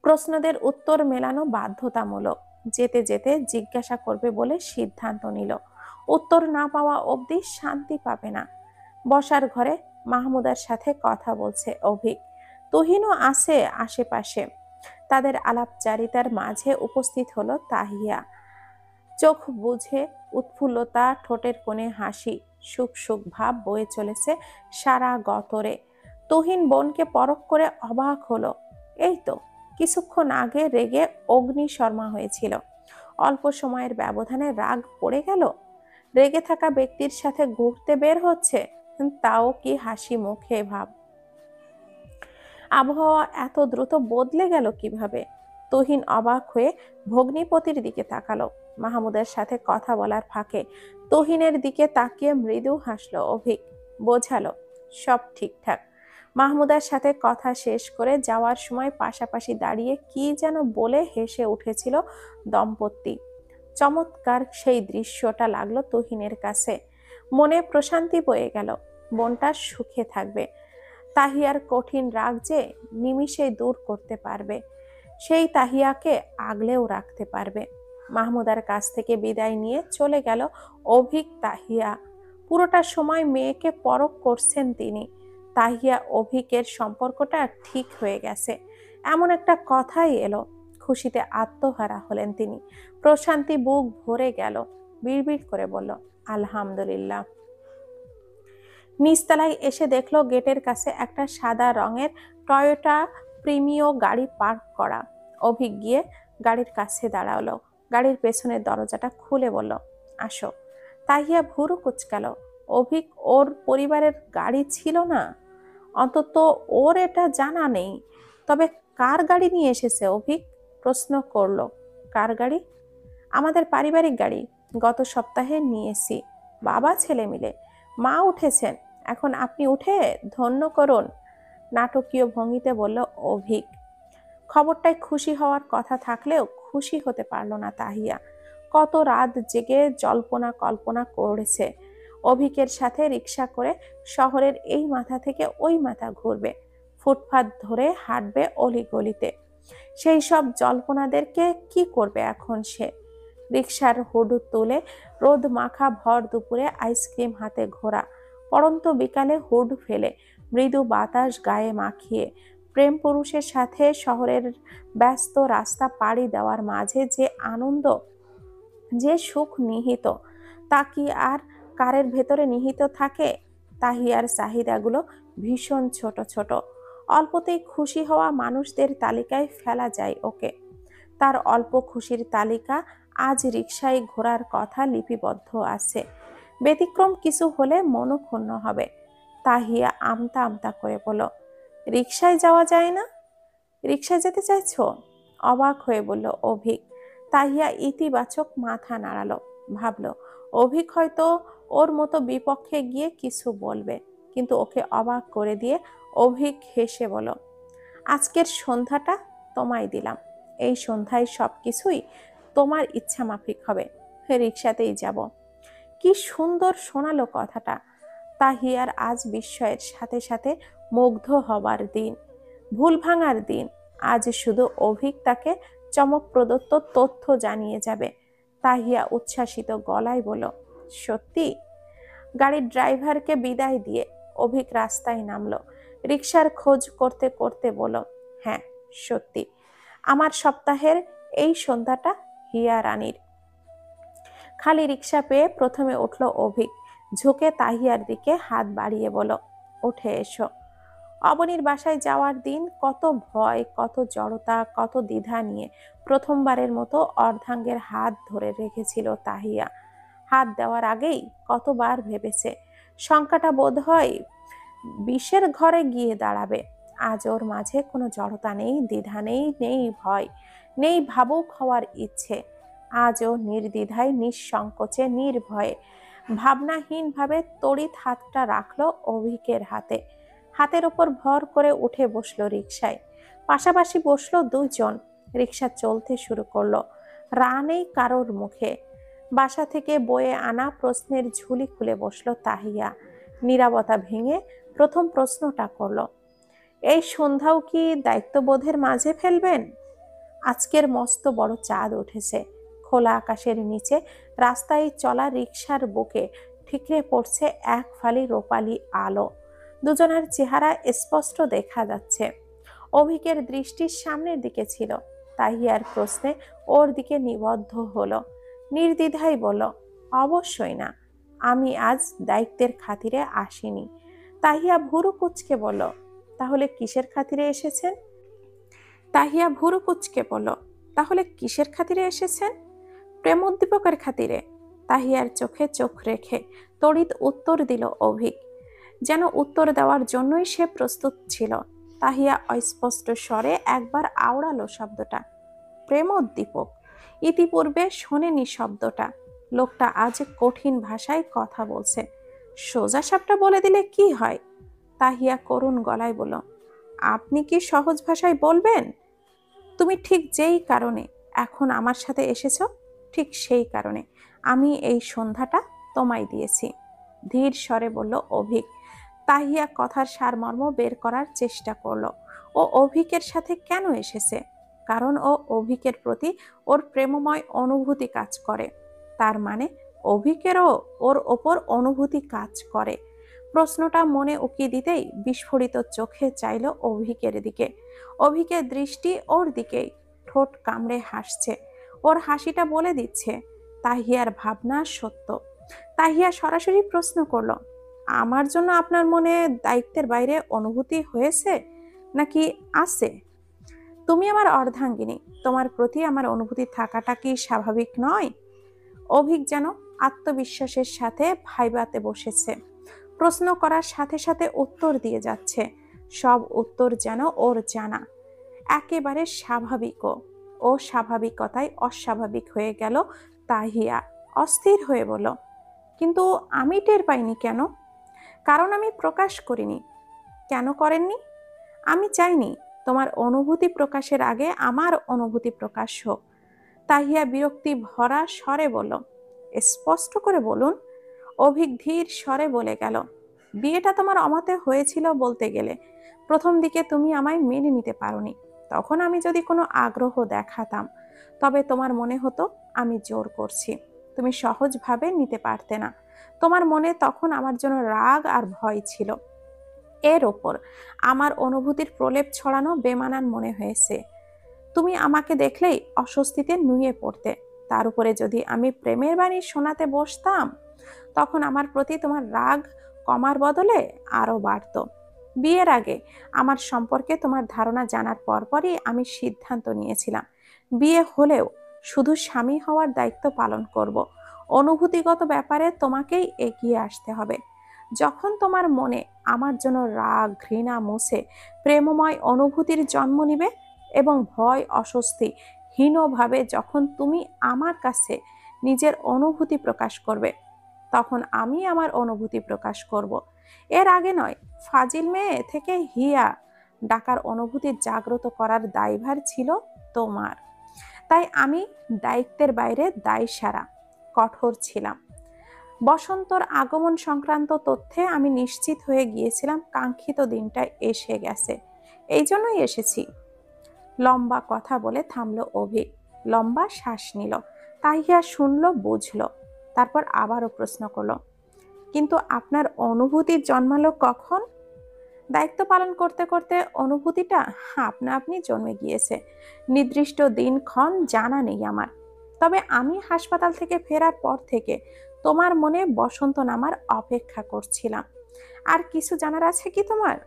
প্রশ্নদের উত্তর মেলানো বাধ্যতামূলক। যেতে যেতে জিজ্ঞাসা করবে বলে সিদ্ধান্ত নিল। উত্তর না পাওয়া অবধি শান্তি পাবে না। বসার ঘরে মাহমুদার সাথে কথা বলছে অভিক। তুহিনও আছে আশেপাশে। তাদের আলাপচারিতার মাঝে উপস্থিত হলো তাহিয়া। চোখ বুঝে উৎফুল্লতা, ঠোঁটের কোণে হাসি, সুখ সুখ ভাব বয়ে চলেছে সারা গতরে। তুহিন বোনকে পরখ করে অবাক হলো। এই তো কিছুক্ষণ আগে রেগে অগ্নিশর্মা হয়েছিল, অল্প সময়ের ব্যবধানে রাগ পড়ে গেল। রেগে থাকা ব্যক্তির সাথে ঘুরতে বের হচ্ছে, তাও কি হাসি মুখে ভাব। আবহাওয়া এত দ্রুত বদলে গেল কিভাবে? তুহিন অবাক হয়ে ভগ্নিপতির দিকে তাকালো। মাহমুদের সাথে কথা বলার ফাঁকে তুহিনের দিকে তাকিয়ে মৃদু হাসলো অভিক। বোঝালো সব ঠিকঠাক। মাহমুদার সাথে কথা শেষ করে যাওয়ার সময় পাশাপাশি দাঁড়িয়ে কি যেন বলে হেসে উঠেছিল দম্পতি। চমৎকার সেই দৃশ্যটা লাগলো তুহিনের কাছে। মনে প্রশান্তি বয়ে গেল। বোনটা সুখে থাকবে। তাহিয়ার কঠিন রাগ যে নিমিষেই দূর করতে পারবে, সেই তাহিয়াকে আগলেও রাখতে পারবে। মাহমুদার কাছ থেকে বিদায় নিয়ে চলে গেল অভিক। তাহিয়া পুরোটা সময় মেয়েকে পরখ করছেন তিনি। তাহিয়া অভিকের সম্পর্কটা ঠিক হয়ে গেছে, এমন একটা কথাই এলো। খুশিতে আত্মহারা হলেন তিনি। প্রশান্তি বুক ভরে গেল। বিড়বিড় করে বলল আলহামদুলিল্লাহ। নিচতলায় এসে দেখলো গেটের কাছে একটা সাদা রঙের টয়োটা প্রিমিও গাড়ি পার্ক করা। অভিক গিয়ে গাড়ির কাছে দাঁড়ালো। গাড়ির পেছনের দরজাটা খুলে বলল আসো। তাহিয়া ভুরু কুচকাল। অভিক ওর পরিবারের গাড়ি ছিল না, অন্তত ওর এটা জানা নেই। তবে কার গাড়ি নিয়ে এসেছে অভিক? প্রশ্ন করলো। কার গাড়ি? আমাদের পারিবারিক গাড়ি, গত সপ্তাহে নিয়েছি, বাবা ছেলে মিলে। মা উঠেছেন, এখন আপনি উঠে ধন্য করুন, নাটকীয় ভঙ্গিতে বলল অভিক। খবরটায় খুশি হওয়ার কথা থাকলেও খুশি হতে পারল না তাহিয়া। কত রাত জেগে জল্পনা কল্পনা করেছে অভিকের সাথে রিক্সা করে শহরের এই মাথা থেকে ওই মাথা ঘুরবে, ফুটপাত ধরে হাঁটবে অলিগলিতে। সেই সব জল্পনাদেরকে কি করবে এখন সে? রিক্সার হুড তুলে রোদ মাখা ভর দুপুরে আইসক্রিম হাতে ঘোরা, পড়ন্ত বিকালে হুড ফেলে মৃদু বাতাস গায়ে মাখিয়ে প্রেম পুরুষের সাথে শহরের ব্যস্ত রাস্তা পাড়ি দেওয়ার মাঝে যে আনন্দ, যে সুখ নিহিত, তা কি আর কারের ভেতরে নিহিত থাকে? তাহিয়ার চাহিদাগুলো ভীষণ ছোট ছোট। অল্পতেই খুশি হওয়া মানুষদের তালিকায় ফেলা যায় ওকে। তার অল্প খুশির তালিকা আজ রিকশায় ঘোরার কথা লিপিবদ্ধ আছে। ব্যতিক্রম কিছু হলে মনও ক্ষুণ্ণ হবে। তাহিয়া আমতা আমতা করে বলল রিকশায় যাওয়া যায় না? রিকশায় যেতে চাইছো? অবাক হয়ে বলল অভিক। তাহিয়া ইতিবাচক মাথা নাড়ালো। ভাবলো অভিক হয়তো ওর মতো বিপক্ষে গিয়ে কিছু বলবে, কিন্তু ওকে অবাক করে দিয়ে অভিক হেসে বলল আজকের সন্ধ্যাটা তোমায় দিলাম। এই সন্ধ্যায় সবকিছুই তোমার ইচ্ছা মাফিক হবে। রিকশাতেই যাব। কি সুন্দর শোনালো কথাটা। তাহিয়ার আজ বিস্ময়ের সাথে সাথে মুগ্ধ হবার দিন, ভুল ভাঙার দিন। আজ শুধু অভিক তাকে চমক প্রদত্ত তথ্য জানিয়ে যাবে। তাহিয়া উচ্ছ্বাসিত গলায় বলল সত্যি? গাড়ির ড্রাইভারকে বিদায় দিয়ে অভিক রাস্তায় নামলো। রিকশার খোঁজ করতে করতে বলল হ্যাঁ সত্যি, আমার সপ্তাহের এই সন্ধ্যাটা হিয়া রানীর। খালি রিকশা পেয়ে প্রথমে উঠল অভিক। ঝুঁকে তাহিয়ার দিকে হাত বাড়িয়ে বলল উঠে এসো। অবনীর বাসায় যাওয়ার দিন কত ভয়, কত জড়তা, কত দ্বিধা নিয়ে প্রথমবারের মতো অর্ধাঙ্গের হাত ধরে রেখেছিল তাহিয়া। হাত দেওয়ার আগেই কতবার ভেবেছে শঙ্কাটা বোধ হয় বিষের ঘরে গিয়ে দাঁড়াবে। আজ ওর মাঝে কোনো জড়তা নেই, দ্বিধা নেই, নেই ভয়, নেই ভাবুক হওয়ার ইচ্ছে। আজ ও নির্দ্বিধায়, নিঃসংকোচে, নির্ভয়ে, ভাবনাহীনভাবে তড়িৎ হাতটা রাখলো অভিকের হাতে। হাতের ওপর ভর করে উঠে বসলো রিকশায়। পাশাপাশি বসলো দুজন। রিকশা চলতে শুরু করলো। রা নেই কারোর মুখে। বাসা থেকে বয়ে আনা প্রশ্নের ঝুলি খুলে বসলো তাহিয়া। নীরবতা ভেঙে প্রথম প্রশ্নটা করলো এই সন্ধ্যাও কি দায়িত্ববোধের মাঝে ফেলবেন? আজকের মস্ত বড় চাঁদ উঠেছে, খোলা আকাশের নিচে রাস্তায় চলা রিকশার বুকে ঠিকরে পড়ছে এক ফালি রূপালি আলো। দুজনের চেহারা স্পষ্ট দেখা যাচ্ছে। অভিকের দৃষ্টি সামনের দিকে ছিল। তাহিয়ার প্রশ্নে ওর দিকে নিবদ্ধ হলো। নির্দ্বিধায় বলল, অবশ্যই না, আমি আজ দায়িত্বের খাতিরে আসিনি। তাহিয়া ভুরু কুঁচকে বলল, তাহলে কিসের খাতিরে এসেছেন? তাহলে কিসের খাতিরে এসেছেন? প্রেমোদ্দীপকের খাতিরে। তাহিয়ার চোখে চোখ রেখে তড়িৎ উত্তর দিল অভিক, যেন উত্তর দেওয়ার জন্যই সে প্রস্তুত ছিল। তাহিয়া অস্পষ্ট স্বরে একবার আওড়ালো শব্দটা, প্রেমোদ্দীপক। ইতিপূর্বে শোনেনি শব্দটা। লোকটা আজ কঠিন ভাষায় কথা বলছে। সোজা সাপটা বলে দিলে কি হয়? তাহিয়া করুণ গলায় বলল, আপনি কি সহজ ভাষায় বলবেন? তুমি ঠিক যেই কারণে এখন আমার সাথে এসেছো, ঠিক সেই কারণে আমি এই সন্ধ্যাটা তোমায় দিয়েছি, ধীর স্বরে বলল অভিক। তাহিয়া কথার সারমর্ম বের করার চেষ্টা করলো। ও অভিকের সাথে কেন এসেছে? কারণ ও অভিকের প্রতি ওর প্রেমময় অনুভূতি কাজ করে। তার মানে অভিকেরও ওর ওপর অনুভূতি কাজ করে। প্রশ্নটা মনে উকি দিতেই বিস্ফোরিত চোখে চাইল অভিকের দিকে। অভিকের দৃষ্টি ওর দিকেই, ঠোঁট কামড়ে হাসছে। ওর হাসিটা বলে দিচ্ছে তাহিয়ার ভাবনা সত্য। তাহিয়া সরাসরি প্রশ্ন করলো, আমার জন্য আপনার মনে দায়িত্বের বাইরে অনুভূতি হয়েছে নাকি আছে? তুমি আমার অর্ধাঙ্গিনী, তোমার প্রতি আমার অনুভূতি থাকাটা কি স্বাভাবিক নয়? অভিক যেন আত্মবিশ্বাসের সাথে ভাইবাতে বসেছে। প্রশ্ন করার সাথে সাথে উত্তর দিয়ে যাচ্ছে। সব উত্তর যেন ওর জানা, একেবারে স্বাভাবিকও। ও স্বাভাবিকতায় অস্বাভাবিক হয়ে গেল। তাহিয়া অস্থির হয়ে বলল, কিন্তু আমি টের পাইনি কেন? কারণ আমি প্রকাশ করিনি। কেন করেননি? আমি চাইনি তোমার অনুভূতি প্রকাশের আগে আমার অনুভূতি প্রকাশ হোক। তাহিয়া বিরক্তি ভরা স্বরে বলল, স্পষ্ট করে বলুন। অভিক ধীর স্বরে বলে গেল, বিয়েটা তোমার অমতে হয়েছিল বলতে গেলে। প্রথম দিকে তুমি আমায় মেনে নিতে পারোনি। তখন আমি যদি কোনো আগ্রহ দেখাতাম, তবে তোমার মনে হতো আমি জোর করছি। তুমি সহজভাবে নিতে পারতে না। তোমার মনে তখন আমার জন্য রাগ আর ভয় ছিল। এর ওপর আমার অনুভূতির প্রলেপ ছড়ানো বেমানান মনে হয়েছে। তুমি আমাকে দেখলেই অস্বস্তিতে নুয়ে পড়তে। তার উপরে যদি আমি প্রেমের বাণী শোনাতে বসতাম, তখন আমার প্রতি তোমার রাগ কমার বদলে আরো বাড়ত। বিয়ের আগে আমার সম্পর্কে তোমার ধারণা জানার পরপরই আমি সিদ্ধান্ত নিয়েছিলাম, বিয়ে হলেও শুধু স্বামী হওয়ার দায়িত্ব পালন করব। অনুভূতিগত ব্যাপারে তোমাকেই এগিয়ে আসতে হবে। যখন তোমার মনে আমার জন্য রাগ ঘৃণা মুছে প্রেমময় অনুভূতির জন্ম নিবে এবং ভয় অস্বস্তি হীনভাবে যখন তুমি আমার কাছে নিজের অনুভূতি প্রকাশ করবে, তখন আমি আমার অনুভূতি প্রকাশ করব। এর আগে নয়। ফাজিল মেয়ে থেকে হিয়া ডাকার অনুভূতি জাগ্রত করার দায়ভার ছিল তোমার। তাই আমি দায়িত্বের বাইরে দায়সারা কঠোর ছিলাম। বসন্তর আগমন সংক্রান্ত তথ্যে আমি নিশ্চিত হয়ে গিয়েছিলাম কাঙ্ক্ষিত দিনটা এসে গেছে। এই জন্যই এসেছি। লম্বা কথা বলে থামলো অভিক, লম্বা শ্বাস নিল। তাহিয়া শুনল, বুঝলো। তারপর আবারও প্রশ্ন করলো, কিন্তু আপনার অনুভূতি জন্মালো কখন? দায়িত্ব পালন করতে করতে অনুভূতিটা আপনা আপনি জন্মে গিয়েছে। নির্দিষ্ট দিনক্ষণ জানা নেই আমার। তবে আমি হাসপাতাল থেকে ফেরার পর থেকে তোমার মনে বসন্ত নামার অপেক্ষা করছিলাম। আর কিছু জানার আছে কি তোমার?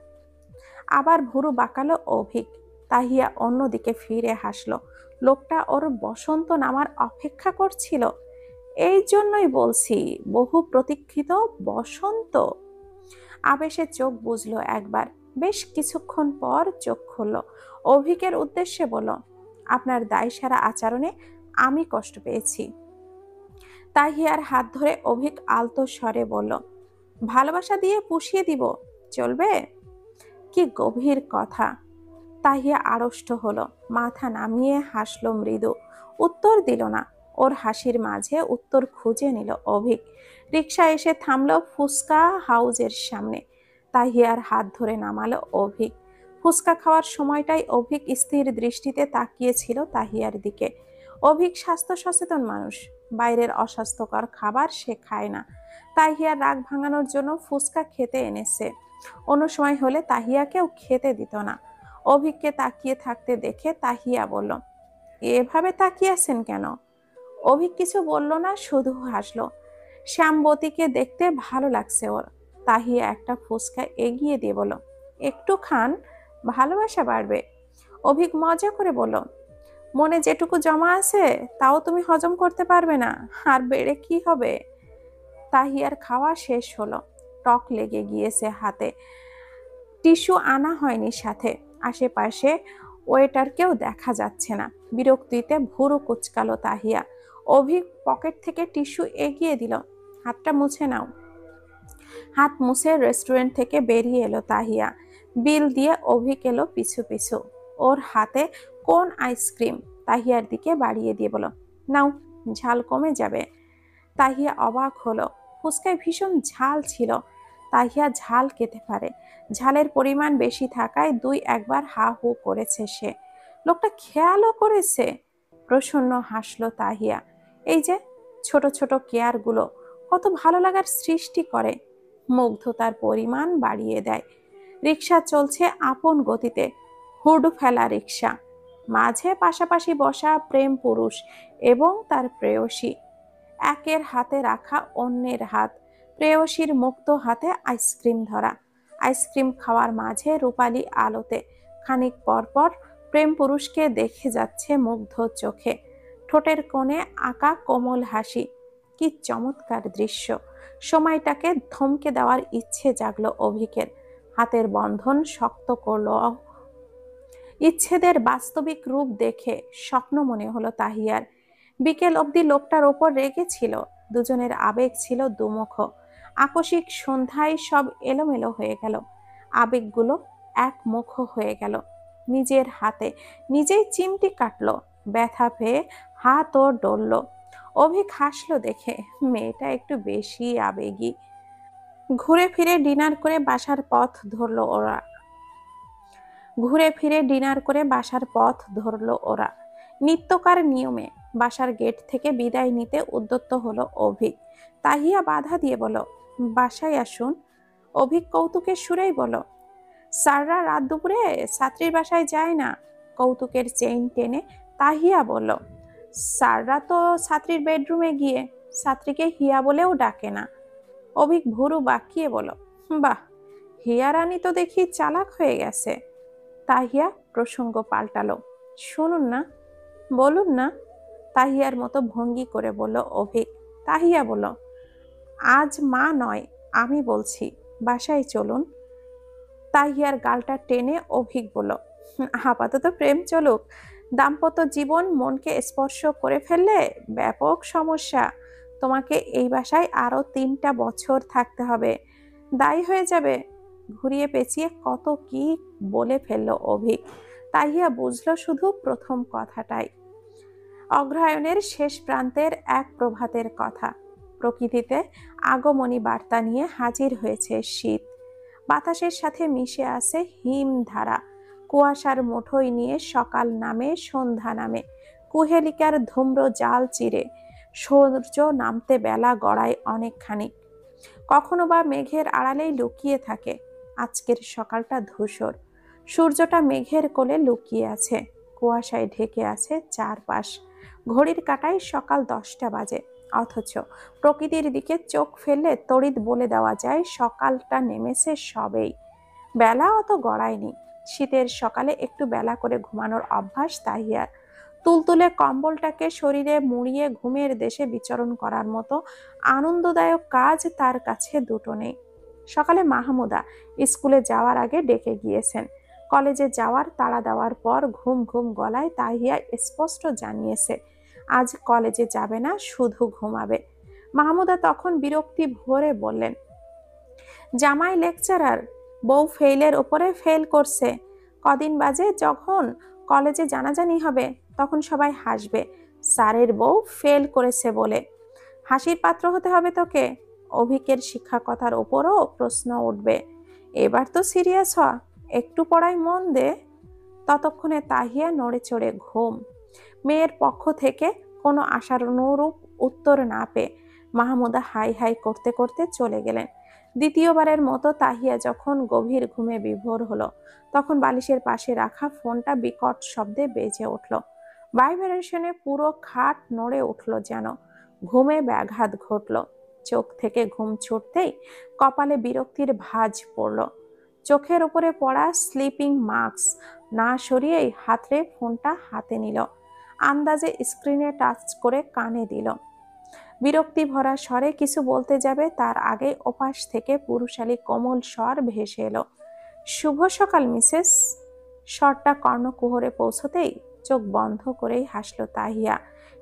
আবার ভুরু বাঁকালো অভিক। তাহিয়া অন্যদিকে ফিরে হাসলো। লোকটা ওর বসন্ত নামার অপেক্ষা করছিল। এই জন্যই বলছি, বহু প্রতীক্ষিত বসন্ত। আবেশে চোখ বুঝলো একবার। বেশ কিছুক্ষণ পর চোখ খুলল। অভিকের উদ্দেশ্যে বলল, আপনার দায়সারা আচরণে আমি কষ্ট পেয়েছি। তাহিয়ার হাত ধরে অভিক আলতো স্বরে বলল, ভালোবাসা দিয়ে পুষিয়ে দিব, চলবে? কি গভীর কথা। তাহিয়া আড়ষ্ট হলো, মাথা নামিয়ে হাসলো মৃদু। উত্তর দিল না। ওর হাসির মাঝে উত্তর খুঁজে নিল অভিক। রিকশা এসে থামলো ফুচকা হাউজের সামনে। তাহিয়ার হাত ধরে নামালো অভিক। ফুচকা খাওয়ার সময়টাই অভিক স্থির দৃষ্টিতে তাকিয়েছিল তাহিয়ার দিকে। অভিক স্বাস্থ্য সচেতন মানুষ, বাইরের অস্বাস্থ্যকর খাবার সে খায় না। তাহিয়ার রাগ ভাঙানোর জন্য ফুচকা খেতে এনেছে। অন্য সময় হলে তাহিয়াকেও খেতে দিত না। অভিককে তাকিয়ে থাকতে দেখে তাহিয়া বলল, এভাবে তাকিয়ে আছেন কেন? অভিক কিছু বলল না, শুধু হাসলো। শ্যামবতীকে দেখতে ভালো লাগছে ওর। তাহিয়া একটা ফুচকা এগিয়ে দিয়ে বলল, একটু খান, ভালোবাসা বাড়বে। অভিক মজা করে বলল, মনে যেটুকু জমা আছে তাও তুমি হজম করতে পারবে না, আর বেড়ে কি হবে? তাহিয়ার খাওয়া শেষ হলো, টক লেগে গিয়েছে হাতে। টিস্যু আনা হয়নি সাথে। আশেপাশে ওয়েটারকেও দেখা যাচ্ছে না। বিরক্তিতে ভুরু কুচকালো তাহিয়া। অভিক পকেট থেকে টিস্যু এগিয়ে দিল, হাতটা মুছে নাও। হাত মুছে রেস্টুরেন্ট থেকে বেরিয়ে এলো তাহিয়া। বিল দিয়ে অভিক এলো পিছু পিছু। ওর হাতে কোন আইসক্রিম তাহিয়ার দিকে বাড়িয়ে দিয়ে বলো, নাও, ঝাল কমে যাবে। তাহিয়া অবাক হলো, ফুচকায় ভীষণ ঝাল ছিল। তাহিয়া ঝাল খেতে পারে। ঝালের পরিমাণ বেশি থাকায় দুই একবার হা হু করেছে সে। লোকটা খেয়ালও করেছে। প্রসন্ন হাসলো তাহিয়া। এই যে ছোট ছোট কেয়ারগুলো কত ভালো লাগার সৃষ্টি করে, মুগ্ধতার পরিমাণ বাড়িয়ে দেয়। রিক্সা চলছে আপন গতিতে, হুড ফেলা রিক্সা। মাঝে পাশাপাশি বসা প্রেম পুরুষ এবং তার প্রেয়সী। একের হাতে রাখা অন্যের হাত, প্রেয়সীর মুক্ত হাতে আইসক্রিম ধরা। আইসক্রিম খাওয়ার মাঝে রূপালী আলোতে খানিক পরপর প্রেম পুরুষকে দেখে যাচ্ছে মুগ্ধ চোখে। ঠোঁটের কোণে আঁকা কোমল হাসি। কি চমৎকার দৃশ্য! সময়টাকে থমকে দেওয়ার ইচ্ছে জাগলো অভিকের। হাতের বন্ধন শক্ত করলো। ইচ্ছেদের বাস্তবিক রূপ দেখে স্বপ্ন মনে হলো তাহিয়ার। বিকেল অবধি লোকটার ওপর রেগেছিল। দুজনের আবেগ ছিল দুমুখ। আকস্মিক সন্ধ্যায় সব এলোমেলো হয়ে গেল। আবেগগুলো একমুখ হয়ে গেল। নিজের হাতে নিজেই চিমটি কাটলো। ব্যথা পেয়ে হাত ও ডলল। অভিক হাসলো দেখে, মেয়েটা একটু বেশি আবেগী। ঘুরে ফিরে ডিনার করে বাসার পথ ধরলো ওরা। নিত্যকার নিয়মে বাসার গেট থেকে বিদায় নিতে উদ্যত হলো অভিক। তাহিয়া বাধা দিয়ে বলল, বাসায় আসুন। অভিক কৌতুকের সুরেই বলল, স্যাররা রাত দুপুরে ছাত্রীর বাসায় যায় না। কৌতুকের চেইন টেনে তাহিয়া বলল, স্যাররা তো ছাত্রীর বেডরুমে গিয়ে ছাত্রীকে হিয়া বলেও ডাকে না। অভিক ভুরু বাঁকিয়ে বলল, বাহ, হিয়া রানী তো দেখি চালাক হয়ে গেছে। তাহিয়া প্রসঙ্গ পাল্টালো, শুনুন না, বলুন না। তাহিয়ার মতো ভঙ্গি করে বলল অভিক। তাহিয়া বলল, আজ মা নয়, আমি বলছি, বাসায় চলুন। তাহিয়ার গালটা টেনে অভিক বলল, আপাতত প্রেম চলুক, দাম্পত্য জীবন মনকে স্পর্শ করে ফেললে ব্যাপক সমস্যা। তোমাকে এই বাসায় আরো 3টা বছর থাকতে হবে, দায়ী হয়ে যাবে। ঘুরিয়ে পেঁচিয়ে কত কি বলে ফেললো অভিক। তাহিয়া বুঝলো শুধু প্রথম কথাটাই। অগ্রহায়ণের শেষ প্রান্তের এক প্রভাতের কথা। প্রকৃতিতে আগমনী বার্তা নিয়ে হাজির হয়েছে শীত। বাতাসের সাথে মিশে আছে হিমধারা। কুয়াশার মুঠোই নিয়ে সকাল নামে, সন্ধ্যা নামে। কুহেলিকার ধূম্র জাল চিরে সূর্য নামতে বেলা গড়ায় অনেকখানি। কখনো বা মেঘের আড়ালেই লুকিয়ে থাকে। আজকের সকালটা ধূসর। সূর্যটা মেঘের কোলে লুকিয়ে আছে। কুয়াশায় ঢেকে আছে চারপাশ। ঘড়ির কাঁটায় সকাল 10টা বাজে। অথচ প্রকৃতির দিকে চোখ ফেললে তড়িৎ বলে দেওয়া যায় সকালটা নেমেছে সবেই। বেলা অত গড়ায়নি। শীতের সকালে একটু বেলা করে ঘুমানোর অভ্যাস তাহিয়ার। তুলতুলে কম্বলটাকে শরীরে মুড়িয়ে ঘুমের দেশে বিচরণ করার মতো আনন্দদায়ক কাজ তার কাছে দুটো নেই। সকালে মাহমুদা স্কুলে যাওয়ার আগে ডেকে গিয়েছেন। কলেজে যাওয়ার তাড়া দেওয়ার পর ঘুম ঘুম গলায় তাহিয়া স্পষ্ট জানিয়েছে আজ কলেজে যাবে না, শুধু ঘুমাবে। মাহমুদা তখন বিরক্তি ভরে বললেন, জামাই লেকচারার, বউ ফেইলের ওপরে ফেল করছে। কদিন বাজে যখন কলেজে জানাজানি হবে তখন সবাই হাসবে স্যারের বউ ফেল করেছে বলে। হাসির পাত্র হতে হবে তোকে। অভিকের শিক্ষকতার ওপরও প্রশ্ন উঠবে। এবার তো সিরিয়াস হ, একটু পড়ায় মন দে। ততক্ষণে তাহিয়া নড়ে চড়ে ঘুম। মেয়ের পক্ষ থেকে কোনো আশানুরূপ উত্তর না পেয়ে মাহমুদা হাই হাই করতে করতে চলে গেলেন। দ্বিতীয়বারের মতো তাহিয়া যখন গভীর ঘুমে বিভোর হলো, তখন বালিশের পাশে রাখা ফোনটা বিকট শব্দে বেজে উঠল। ভাইব্রেশনে পুরো খাট নড়ে উঠল যেন। ঘুমে ব্যাঘাত ঘটল। চোখ থেকে ঘুম ছুটতেই কপালে বিরক্তির ভাঁজ পড়ল। চোখের উপরে পড়া স্লিপিং মাস্ক না সরিয়েই হাতড়ে ফোনটা হাতে নিল। আন্দাজে স্ক্রিনে টাচ করে কানে দিল। বিরক্তি ভরা স্বরে কিছু বলতে যাবে তার আগে ওপাশ থেকে পুরুষালী কোমল স্বর ভেসে এলো, শুভ সকাল মিসেস। স্বরটা কর্ণকুহরে পৌঁছতেই চোখ বন্ধ করেই হাসলো তাহিয়া।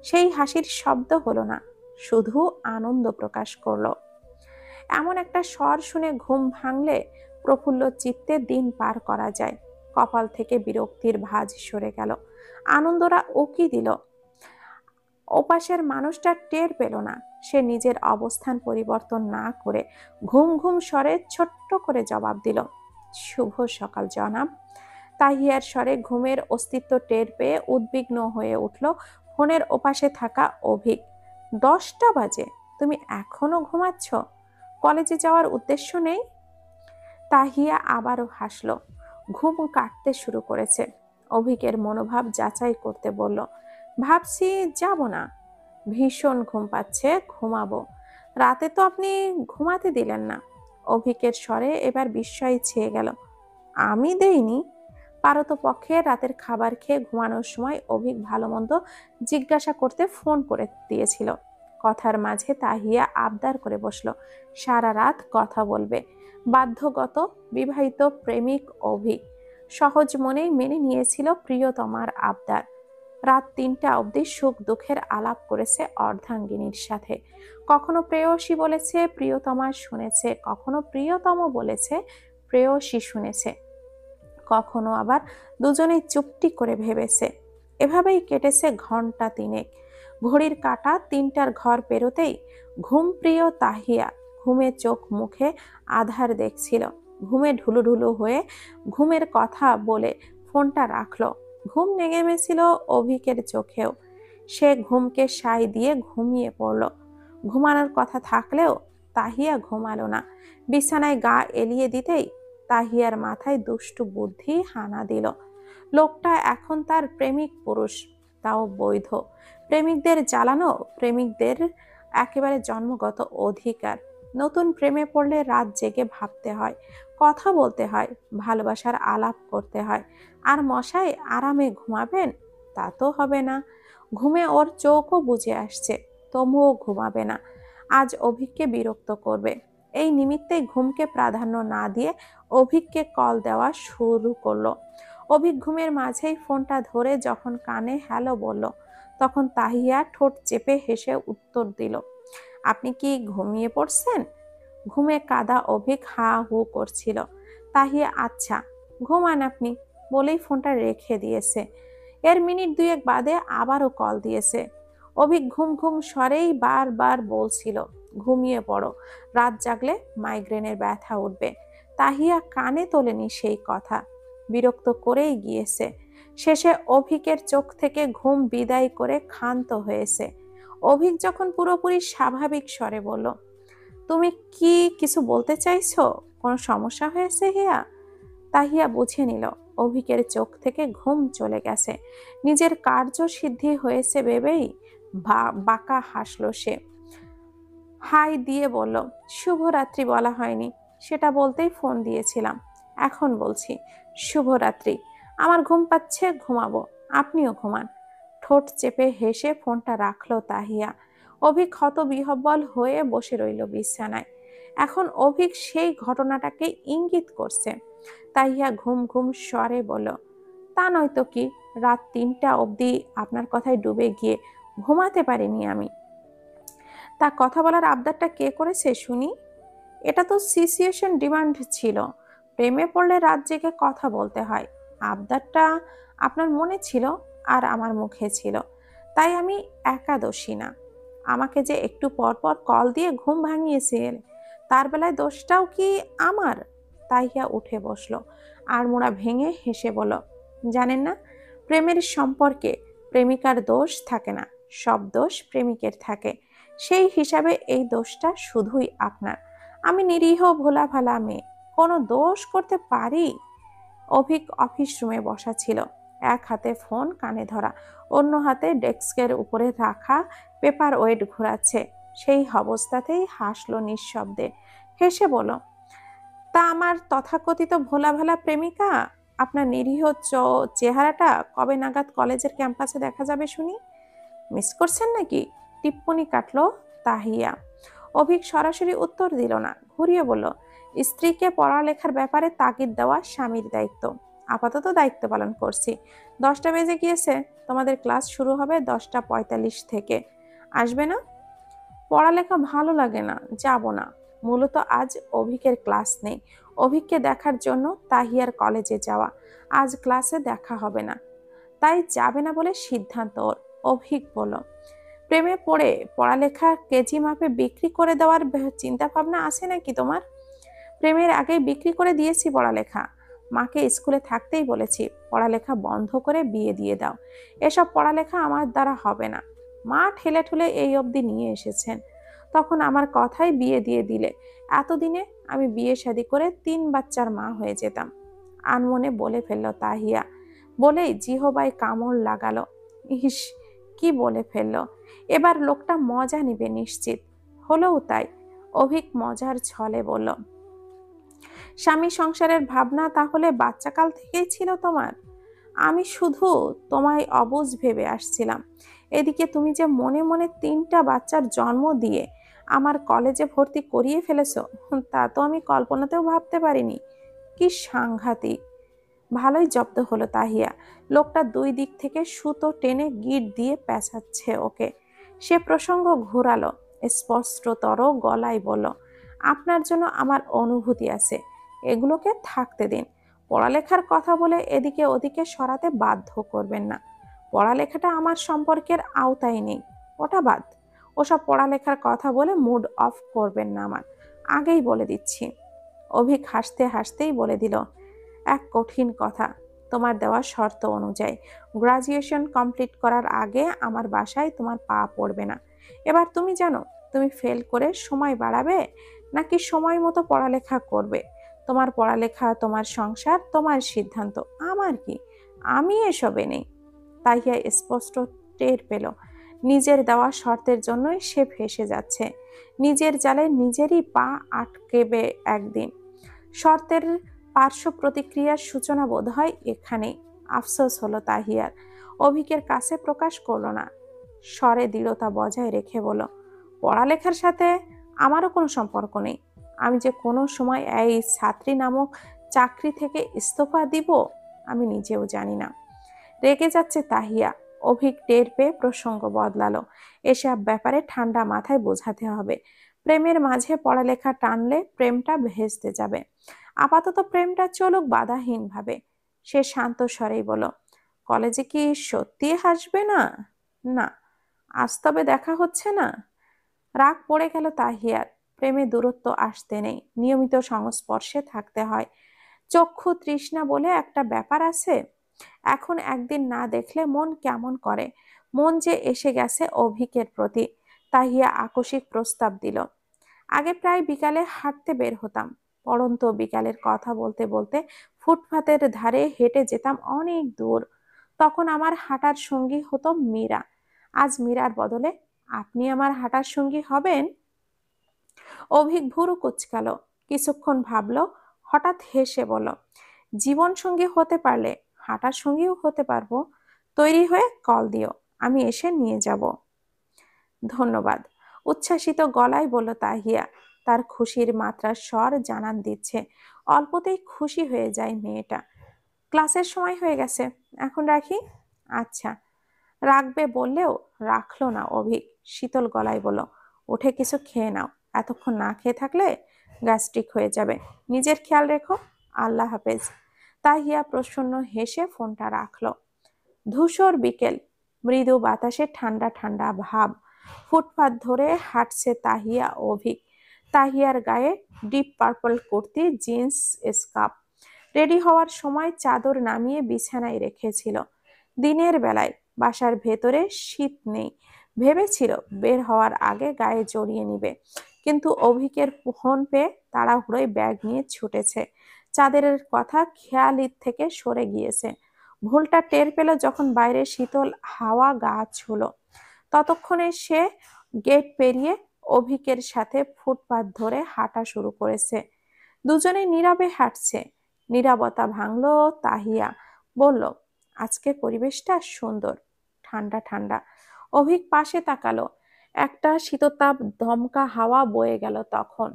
সেই হাসির শব্দ হলো না, শুধু আনন্দ প্রকাশ করলো। এমন একটা স্বর শুনে ঘুম ভাঙলে প্রফুল্ল চিত্তে দিন পার করা যায়। কপাল থেকে বিরক্তির ভাঁজ সরে গেল। আনন্দরা উকি দিল। ওপাশের মানুষটা টের পেল না। সে নিজের অবস্থান পরিবর্তন না করে ঘুম ঘুম স্বরে ছোট্ট করে জবাব দিল, শুভ সকাল জনাব। তাহিয়ার স্বরে ঘুমের অস্তিত্ব টের পেয়ে উদ্বিগ্ন হয়ে উঠল ফোনের ওপাশে থাকা অভিক। 10টা বাজে, তুমি এখনো ঘুমাচ্ছ? কলেজে যাওয়ার উদ্দেশ্য নেই? তাহিয়া আবারও হাসল। ঘুম কাটতে শুরু করেছে। অভিকের মনোভাব যাচাই করতে বলল, ভাবছি যাব না, ভীষণ ঘুম পাচ্ছে, ঘুমাবো। রাতে তো আপনি ঘুমাতে দিলেন না। অভিকের স্বরে এবার বিস্ময় ছেয়ে গেল। আমি দেইনি? পারতপক্ষে রাতের খাবার খেয়ে ঘুমানোর সময় অভিক ভালো মন্দ জিজ্ঞাসা করতে ফোন করে দিয়েছিল। কথার মাঝে তাহিয়া আবদার করে বসলো, সারা রাত কথা বলবে। বাধ্যগত বিবাহিত প্রেমিক অভিক সহজ মনেই মেনে নিয়েছিল প্রিয়তমার আবদার। রাত 3টা অবধি সুখ দুঃখের আলাপ করেছে অর্ধাঙ্গিনীর সাথে। কখনো প্রেয়সী বলেছে প্রিয়তমা শুনেছে, কখনো প্রিয়তম বলেছে প্রেয়সী শুনেছে, কখনো আবার দুজনেই চুপটি করে ভেবেছে। এভাবেই কেটেছে ঘন্টা 3। ঘড়ির কাঁটা 3টার ঘর পেরোতেই ঘুমপ্রিয় তাহিয়া ঘুমে চোখ মুখে আধার দেখছিল। ঘুমে ঢুলুঢুলু হয়ে ঘুমের কথা বলে ফোনটা রাখলো। ঘুম নেমেছিল অভিকের চোখেও। সে ঘুমকে সায় দিয়ে ঘুমিয়ে পড়ল। ঘুমানোর কথা থাকলেও তাহিয়া ঘুমালো না। বিছানায় গা এলিয়ে দিতেই তাহিয়ার মাথায় দুষ্টু বুদ্ধি হানা দিল। লোকটা এখন তার প্রেমিক পুরুষ, তাও বৈধ। প্রেমিকদের জ্বালানো প্রেমিকদের একেবারে জন্মগত অধিকার। নতুন প্রেমে পড়লে রাত জেগে ভাবতে হয়, কথা বলতে হয়, ভালোবাসার আলাপ করতে হয়। আর মশাই আরামে ঘুমাবেন? তা তো হবে না। ঘুমে ওর চোখও বুজে আসছে, তবুও ঘুমাবে না। আজ অভিককে বিরক্ত করবে। এই নিমিত্তেই ঘুমকে প্রাধান্য না দিয়ে অভিককে কল দেওয়া শুরু করলো। অভিক ঘুমের মাঝেই ফোনটা ধরে যখন কানে হ্যালো বলল, তখন তাহিয়া ঠোঁট চেপে হেসে উত্তর দিল, আপনি কি ঘুমিয়ে পড়ছেন? ঘুমে কাদা অভিক হা হু করছিল। তাহিয়া আচ্ছা ঘুমান আপনি বলেই ফোনটা রেখে দিয়েছে। এর মিনিট 2 বাদে আবারও কল দিয়েছে। অভিক ঘুম ঘুম স্বরেই বারবার বলছিল, ঘুমিয়ে পড়ো, রাত জাগলে মাইগ্রেনের ব্যথা উঠবে। তাহিয়া কানে তোলেনি সেই কথা, বিরক্ত করেই গিয়েছে। শেষে অভিকের চোখ থেকে ঘুম বিদায় করে ক্ষান্ত হয়েছে। অভিক যখন পুরোপুরি স্বাভাবিক স্বরে বলল, তুমি কি কিছু বলতে চাইছো? কোনো সমস্যা হয়েছে হিয়া? তাহিয়া বুঝে নিল অভিকের চোখ থেকে ঘুম চলে গেছে। নিজের কার্য সিদ্ধি হয়েছে ভেবেই বাঁকা হাসলো সে। হাই দিয়ে বলল, শুভরাত্রি বলা হয়নি, সেটা বলতেই ফোন দিয়েছিলাম। এখন বলছি, শুভরাত্রি। আমার ঘুম পাচ্ছে, ঘুমাবো, আপনিও ঘুমান। ঠোঁট চেপে হেসে ফোনটা রাখলো তাহিয়া। অভিক হতবিহ্বল হয়ে বসে রইল বিছানায়। এখন অভিক সেই ঘটনাটাকে ইঙ্গিত করছে। তাহিয়া ঘুম ঘুম স্বরে বলল, তা নয়তো কি, রাত 3টা অবধি আপনার কথায় ডুবে গিয়ে ঘুমাতে পারিনি আমি। তা কথা বলার আবদারটা কে করেছে শুনি? এটা তো সিচুয়েশন ডিমান্ড ছিল। প্রেমে পড়লে রাত জেগে কথা বলতে হয়। আবদারটা আপনার মনে ছিল আর আমার মুখে ছিল, তাই আমি একাদোষী না। আমাকে যে একটু পর পর কল দিয়ে ঘুম ভাঙিয়েছিল, তার বেলায় দোষটাও কি আমার? তাহিয়া উঠে বসলো আর মোড়া ভেঙে হেসে বলল, জানেন না, প্রেমের সম্পর্কে প্রেমিকার দোষ থাকে না, সব দোষ প্রেমিকের থাকে। সেই হিসাবে এই দোষটা শুধুই আপনার। আমি নিরীহ ভোলা ভালা মেয়ে, কোনো দোষ করতে পারি? অভিক অফিস রুমে বসা ছিল, এক হাতে ফোন কানে ধরা, অন্য হাতে ডেস্কের উপরে রাখা পেপার ওয়েট ঘোরাচ্ছে। সেই অবস্থাতেই হাসলো নিঃশব্দে, হেসে বলল, তা আমার তথাকথিত ভোলা ভালা প্রেমিকা, আপনার নিরীহ চেহারাটা কবে নাগাদ কলেজের ক্যাম্পাসে দেখা যাবে শুনি? মিস করছেন নাকি? টিপ্পনি কাটলো তাহিয়া। অভিক সরাসরি উত্তর দিল না, ঘুরিয়ে বলল, স্ত্রীকে পড়ালেখার ব্যাপারে তাগিদ দেওয়া স্বামীর দায়িত্ব। আপাতত দায়িত্ব পালন করছি। 10টা বেজে গিয়েছে, তোমাদের ক্লাস শুরু হবে 10টা 45 থেকে। আসবে না? পড়ালেখা ভালো লাগে না, যাব না। মূলত আজ অভিকের ক্লাস নেই, অভিককে দেখার জন্য তাহিয়ার কলেজে যাওয়া। আজ ক্লাসে দেখা হবে না, তাই যাবে না বলে সিদ্ধান্ত ওর। অভিক বলল, প্রেমে পড়ে পড়ালেখা কেজি মাপে বিক্রি করে দেওয়ার চিন্তা ভাবনা আছে নাকি তোমার? প্রেমের আগেই বিক্রি করে দিয়েছি পড়ালেখা। মাকে স্কুলে থাকতেই বলেছি, পড়ালেখা বন্ধ করে বিয়ে দিয়ে দাও, এসব পড়ালেখা আমার দ্বারা হবে না। মা ঠেলে ঠুলে এই অবধি নিয়ে এসেছেন, তখন আমার কথাই বিয়ে দিয়ে দিলে এতদিনে আমি বিয়ে শাদী করে 3 বাচ্চার মা হয়ে যেতাম। আনমনে বলে ফেলল তাহিয়া, বলেই জিহবায় কামড় লাগালো। ইস, কি বলে ফেলল! এবার লোকটা মজা নিবে নিশ্চিত। হলেও তাই। অভিক মজার ছলে বলল, স্বামী সংসারের ভাবনা তাহলে বাচ্চাকাল থেকেই ছিল তোমার? আমি শুধু তোমায় অবুঝ ভেবে আসছিলাম। এদিকে তুমি যে মনে মনে 3টা বাচ্চার জন্ম দিয়ে আমার কলেজে ভর্তি করিয়ে ফেলেছো, তা তো আমি কল্পনাতেও ভাবতে পারিনি। কি সাংঘাতিক! ভালোই জব্দ হলো তাহিয়া। লোকটা 2 দিক থেকে সুতো টেনে গিট দিয়ে পেঁচাচ্ছে ওকে। সে প্রসঙ্গ ঘোরালো, স্পষ্টতর গলায় বলল, আপনার জন্য আমার অনুভূতি আছে, এগুলোকে থাকতে দিন। পড়ালেখার কথা বলে এদিকে ওদিকে সরাতে বাধ্য করবেন না। পড়ালেখাটা আমার সম্পর্কের আওতায় নেই, ওটা বাদ। ওসব পড়ালেখার কথা বলে মুড অফ করবেন না আমার, আগেই বলে দিচ্ছি। অভিক হাসতে হাসতেই বলে দিল, এক কঠিন কথা, তোমার দেওয়া শর্ত অনুযায়ী গ্রাজুয়েশন কমপ্লিট করার আগে আমার বাসায় তোমার পা পড়বে না। এবার তুমি জানো তুমি ফেল করে সময় বাড়াবে নাকি সময় মতো পড়ালেখা করবে? তোমার পড়ালেখা, তোমার সংসার, তোমার সিদ্ধান্ত, আমার কি? আমি এসবে নেই। তাহিয়া স্পষ্ট টের পেল, নিজের দেওয়া শর্তের জন্যই সে ফেঁসে যাচ্ছে। নিজের জালে নিজেরই পা আটকেবে একদিন। শর্তের পার্শ্ব প্রতিক্রিয়ার সূচনা বোধ হয় এখানেই। আফসোস হলো তাহিয়ার। অভিকের কাছে প্রকাশ করলো না, স্বরে দৃঢ়তা বজায় রেখে বলল, পড়ালেখার সাথে আমারও কোনো সম্পর্ক নেই। আমি যে কোনো সময় এই ছাত্রী নামক চাকরি থেকে ইস্তফা দিব আমি নিজেও জানি না। রেগে যাচ্ছে তাহিয়া। অভিক টের পেয়ে প্রসঙ্গ বদলালো, এসব ব্যাপারে ঠান্ডা মাথায় বোঝাতে হবে। প্রেমের মাঝে পড়ালেখা টানলে প্রেমটা ভেস্তে যাবে। আপাতত প্রেমটা চলুক বাধাহীন ভাবে। সে শান্ত স্বরেই বলল, কলেজে কি সত্যি হাসবে না? না। আজ তবে দেখা হচ্ছে না? রাগ পড়ে গেল তাহিয়ার। প্রেমে দূরত্ব আসতে নেই, নিয়মিত সংস্পর্শে থাকতে হয়। চক্ষু তৃষ্ণা বলে একটা ব্যাপার আছে। এখন একদিন না দেখলে মন কেমন করে। মন যে এসে গেছে অভিকের প্রতি। তাহিয়া আকস্মিক প্রস্তাব দিল, আগে প্রায় বিকালে হাঁটতে বের হতাম। পড়ন্ত বিকালের কথা বলতে বলতে ফুটপাতের ধারে হেঁটে যেতাম অনেক দূর। তখন আমার হাঁটার সঙ্গী হতো মীরা। আজ মীরার বদলে আপনি আমার হাঁটার সঙ্গী হবেন? অভিক ভুরু কুঁচকাল, কিছুক্ষণ ভাবলো, হঠাৎ হেসে বলল, জীবন সঙ্গী হতে পারলে হাঁটার সঙ্গীও হতে পারবো। তৈরি হয়ে কল দিও, আমি এসে নিয়ে যাব। ধন্যবাদ, উচ্ছ্বাসিত গলায় বলল তাহিয়া। তার খুশির মাত্রার স্বর জানান দিচ্ছে। অল্পতেই খুশি হয়ে যায় মেয়েটা। ক্লাসের সময় হয়ে গেছে, এখন রাখি। আচ্ছা। রাখবে বললেও রাখলো না অভিক। শীতল গলায় বলল, উঠে কিছু খেয়ে নাও, এতক্ষণ না খেয়ে থাকলে গ্যাস্ট্রিক হয়ে যাবে। নিজের খেয়াল রেখো। আল্লাহ হাফেজ। তাহিয়া প্রসন্ন হেসে ফোনটা রাখলো। ধূসর বিকেল, মৃদু বাতাসে ঠান্ডা ঠান্ডা ভাব। ফুটপাত ধরে হাঁটছে তাহিয়া অভিক। তাহিয়ার গায়ে deep purple kurti, jeans scarf. Ready হওয়ার সময় চাদর নামিয়ে বিছানায় রেখেছিল। দিনের বেলায় বাসার ভেতরে শীত নেই, ভেবেছিল বের হওয়ার আগে গায়ে জড়িয়ে নিবে, কিন্তু অভিকের ফোন পেয়ে তাড়াহুড়োয় ব্যাগ নিয়ে ছুটেছে। চাঁদের কথা খেয়ালির থেকে সরে গিয়েছে। ভুলটা টের পেল যখন বাইরে শীতল হাওয়া গা ছুঁলো। ততক্ষণে সে গেট পেরিয়ে অভিকের সাথে ফুটপাত ধরে হাঁটা শুরু করেছে। দুজনে নীরবে হাঁটছে। নীরবতা ভাঙলো তাহিয়া। বলল, আজকের পরিবেশটা সুন্দর, ঠান্ডা ঠান্ডা। অভিক পাশে তাকালো। একটা শীততাপ ধমকা হাওয়া বয়ে গেল তখন।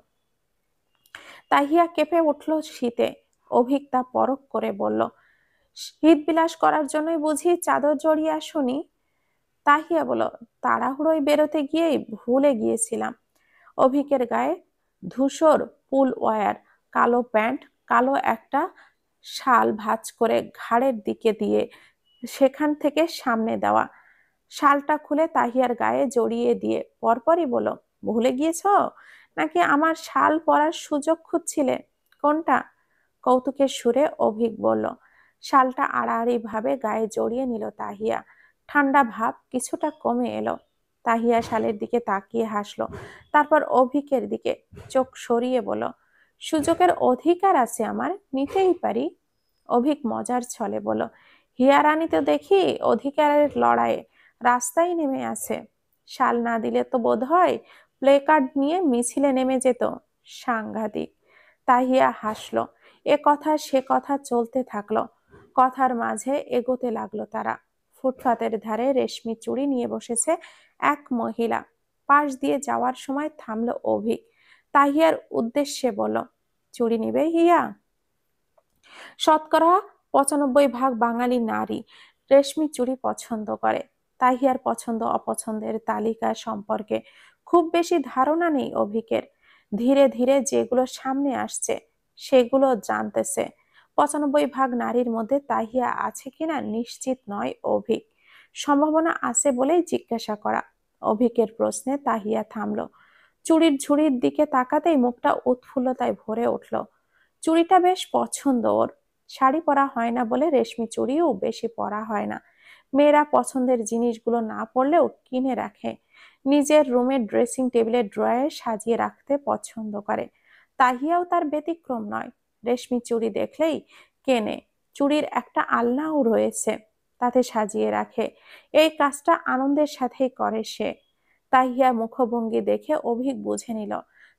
তাহিয়া কেঁপে উঠল শীতে। অভিক তা পরখ করে বলল, শীত বিলাস করার জন্যই বুঝি চাদর জড়িয়ে আসনি? তাহিয়া বলল, তাড়াহুড়োয় বেরোতে গিয়েই ভুলে গিয়েছিলাম। অভিকের গায়ে ধূসর পুল ওয়্যার, কালো প্যান্ট, কালো একটা শাল ভাঁজ করে ঘাড়ের দিকে দিয়ে সেখান থেকে সামনে দেওয়া। শালটা খুলে তাহিয়ার গায়ে জড়িয়ে দিয়ে পরপরই বলল, ভুলে গিয়েছ নাকি আমার শাল পরার সুযোগ খুঁজছিলে? কোনটা? কৌতুকের সুরে অভিক বলল। শালটা আড়াআড়ি ভাবে গায়ে জড়িয়ে নিল তাহিয়া। ঠান্ডা ভাব কিছুটা কমে এলো। তাহিয়া শালের দিকে তাকিয়ে হাসলো, তারপর অভিকের দিকে চোখ সরিয়ে বলল, সুযোগের অধিকার আছে আমার, নিতেই পারি। অভিক মজার ছলে বলল, হিয়া রানী তো দেখি অধিকারের লড়াইয়ে রাস্তায় নেমে আছে। শাল না দিলে তো বোধ হয় প্লে কার্ড নিয়ে মিছিলে নেমে যেত। সাংঘাতিক। তাহিয়া হাসলো। এ কথা সে কথা চলতে থাকলো। কথার মাঝে এগোতে লাগলো তারা। ফুটপাতের ধারে রেশমি চুড়ি নিয়ে বসেছে এক মহিলা। পাশ দিয়ে যাওয়ার সময় থামলো অভিক। তাহিয়ার উদ্দেশ্যে বলল, চুড়ি নিবে হিয়া? শতকরা ৯৫ ভাগ বাঙালি নারী রেশমি চুড়ি পছন্দ করে। তাহিয়ার পছন্দ অপছন্দের তালিকা সম্পর্কে খুব বেশি ধারণা নেই অভিকের। ধীরে ধীরে যেগুলো সামনে আসছে সেগুলো জানতেছে। ৯৫ ভাগ নারীর মধ্যে তাহিয়া আছে কিনা নিশ্চিত নয় অভিক। সম্ভাবনা আছে বলেই জিজ্ঞাসা করা। অভিকের প্রশ্নে তাহিয়া থামলো। চুড়ির ঝুড়ির দিকে তাকাতেই মুখটা উৎফুল্লতায় ভরে উঠল। চুড়িটা বেশ পছন্দ ওর। শাড়ি পরা হয় না বলে রেশমি চুড়িও বেশি পরা হয় না। মেয়েরা পছন্দের জিনিসগুলো না পরলেও কিনে রাখে। নিজের রুমের ড্রেসিং টেবিলের ড্রয়ারে সাজিয়ে রাখতে পছন্দ করে। তাহিয়াও তার ব্যতিক্রম নয়। রেশমি চুড়ি দেখলেই কেনে। চুড়ির একটা আলনাও রয়েছে, তাতে সাজিয়ে রাখে। এই কাজটা আনন্দের সাথেই করে সে। তাহিয়া মুখভঙ্গি দেখে অভিক বুঝে নিল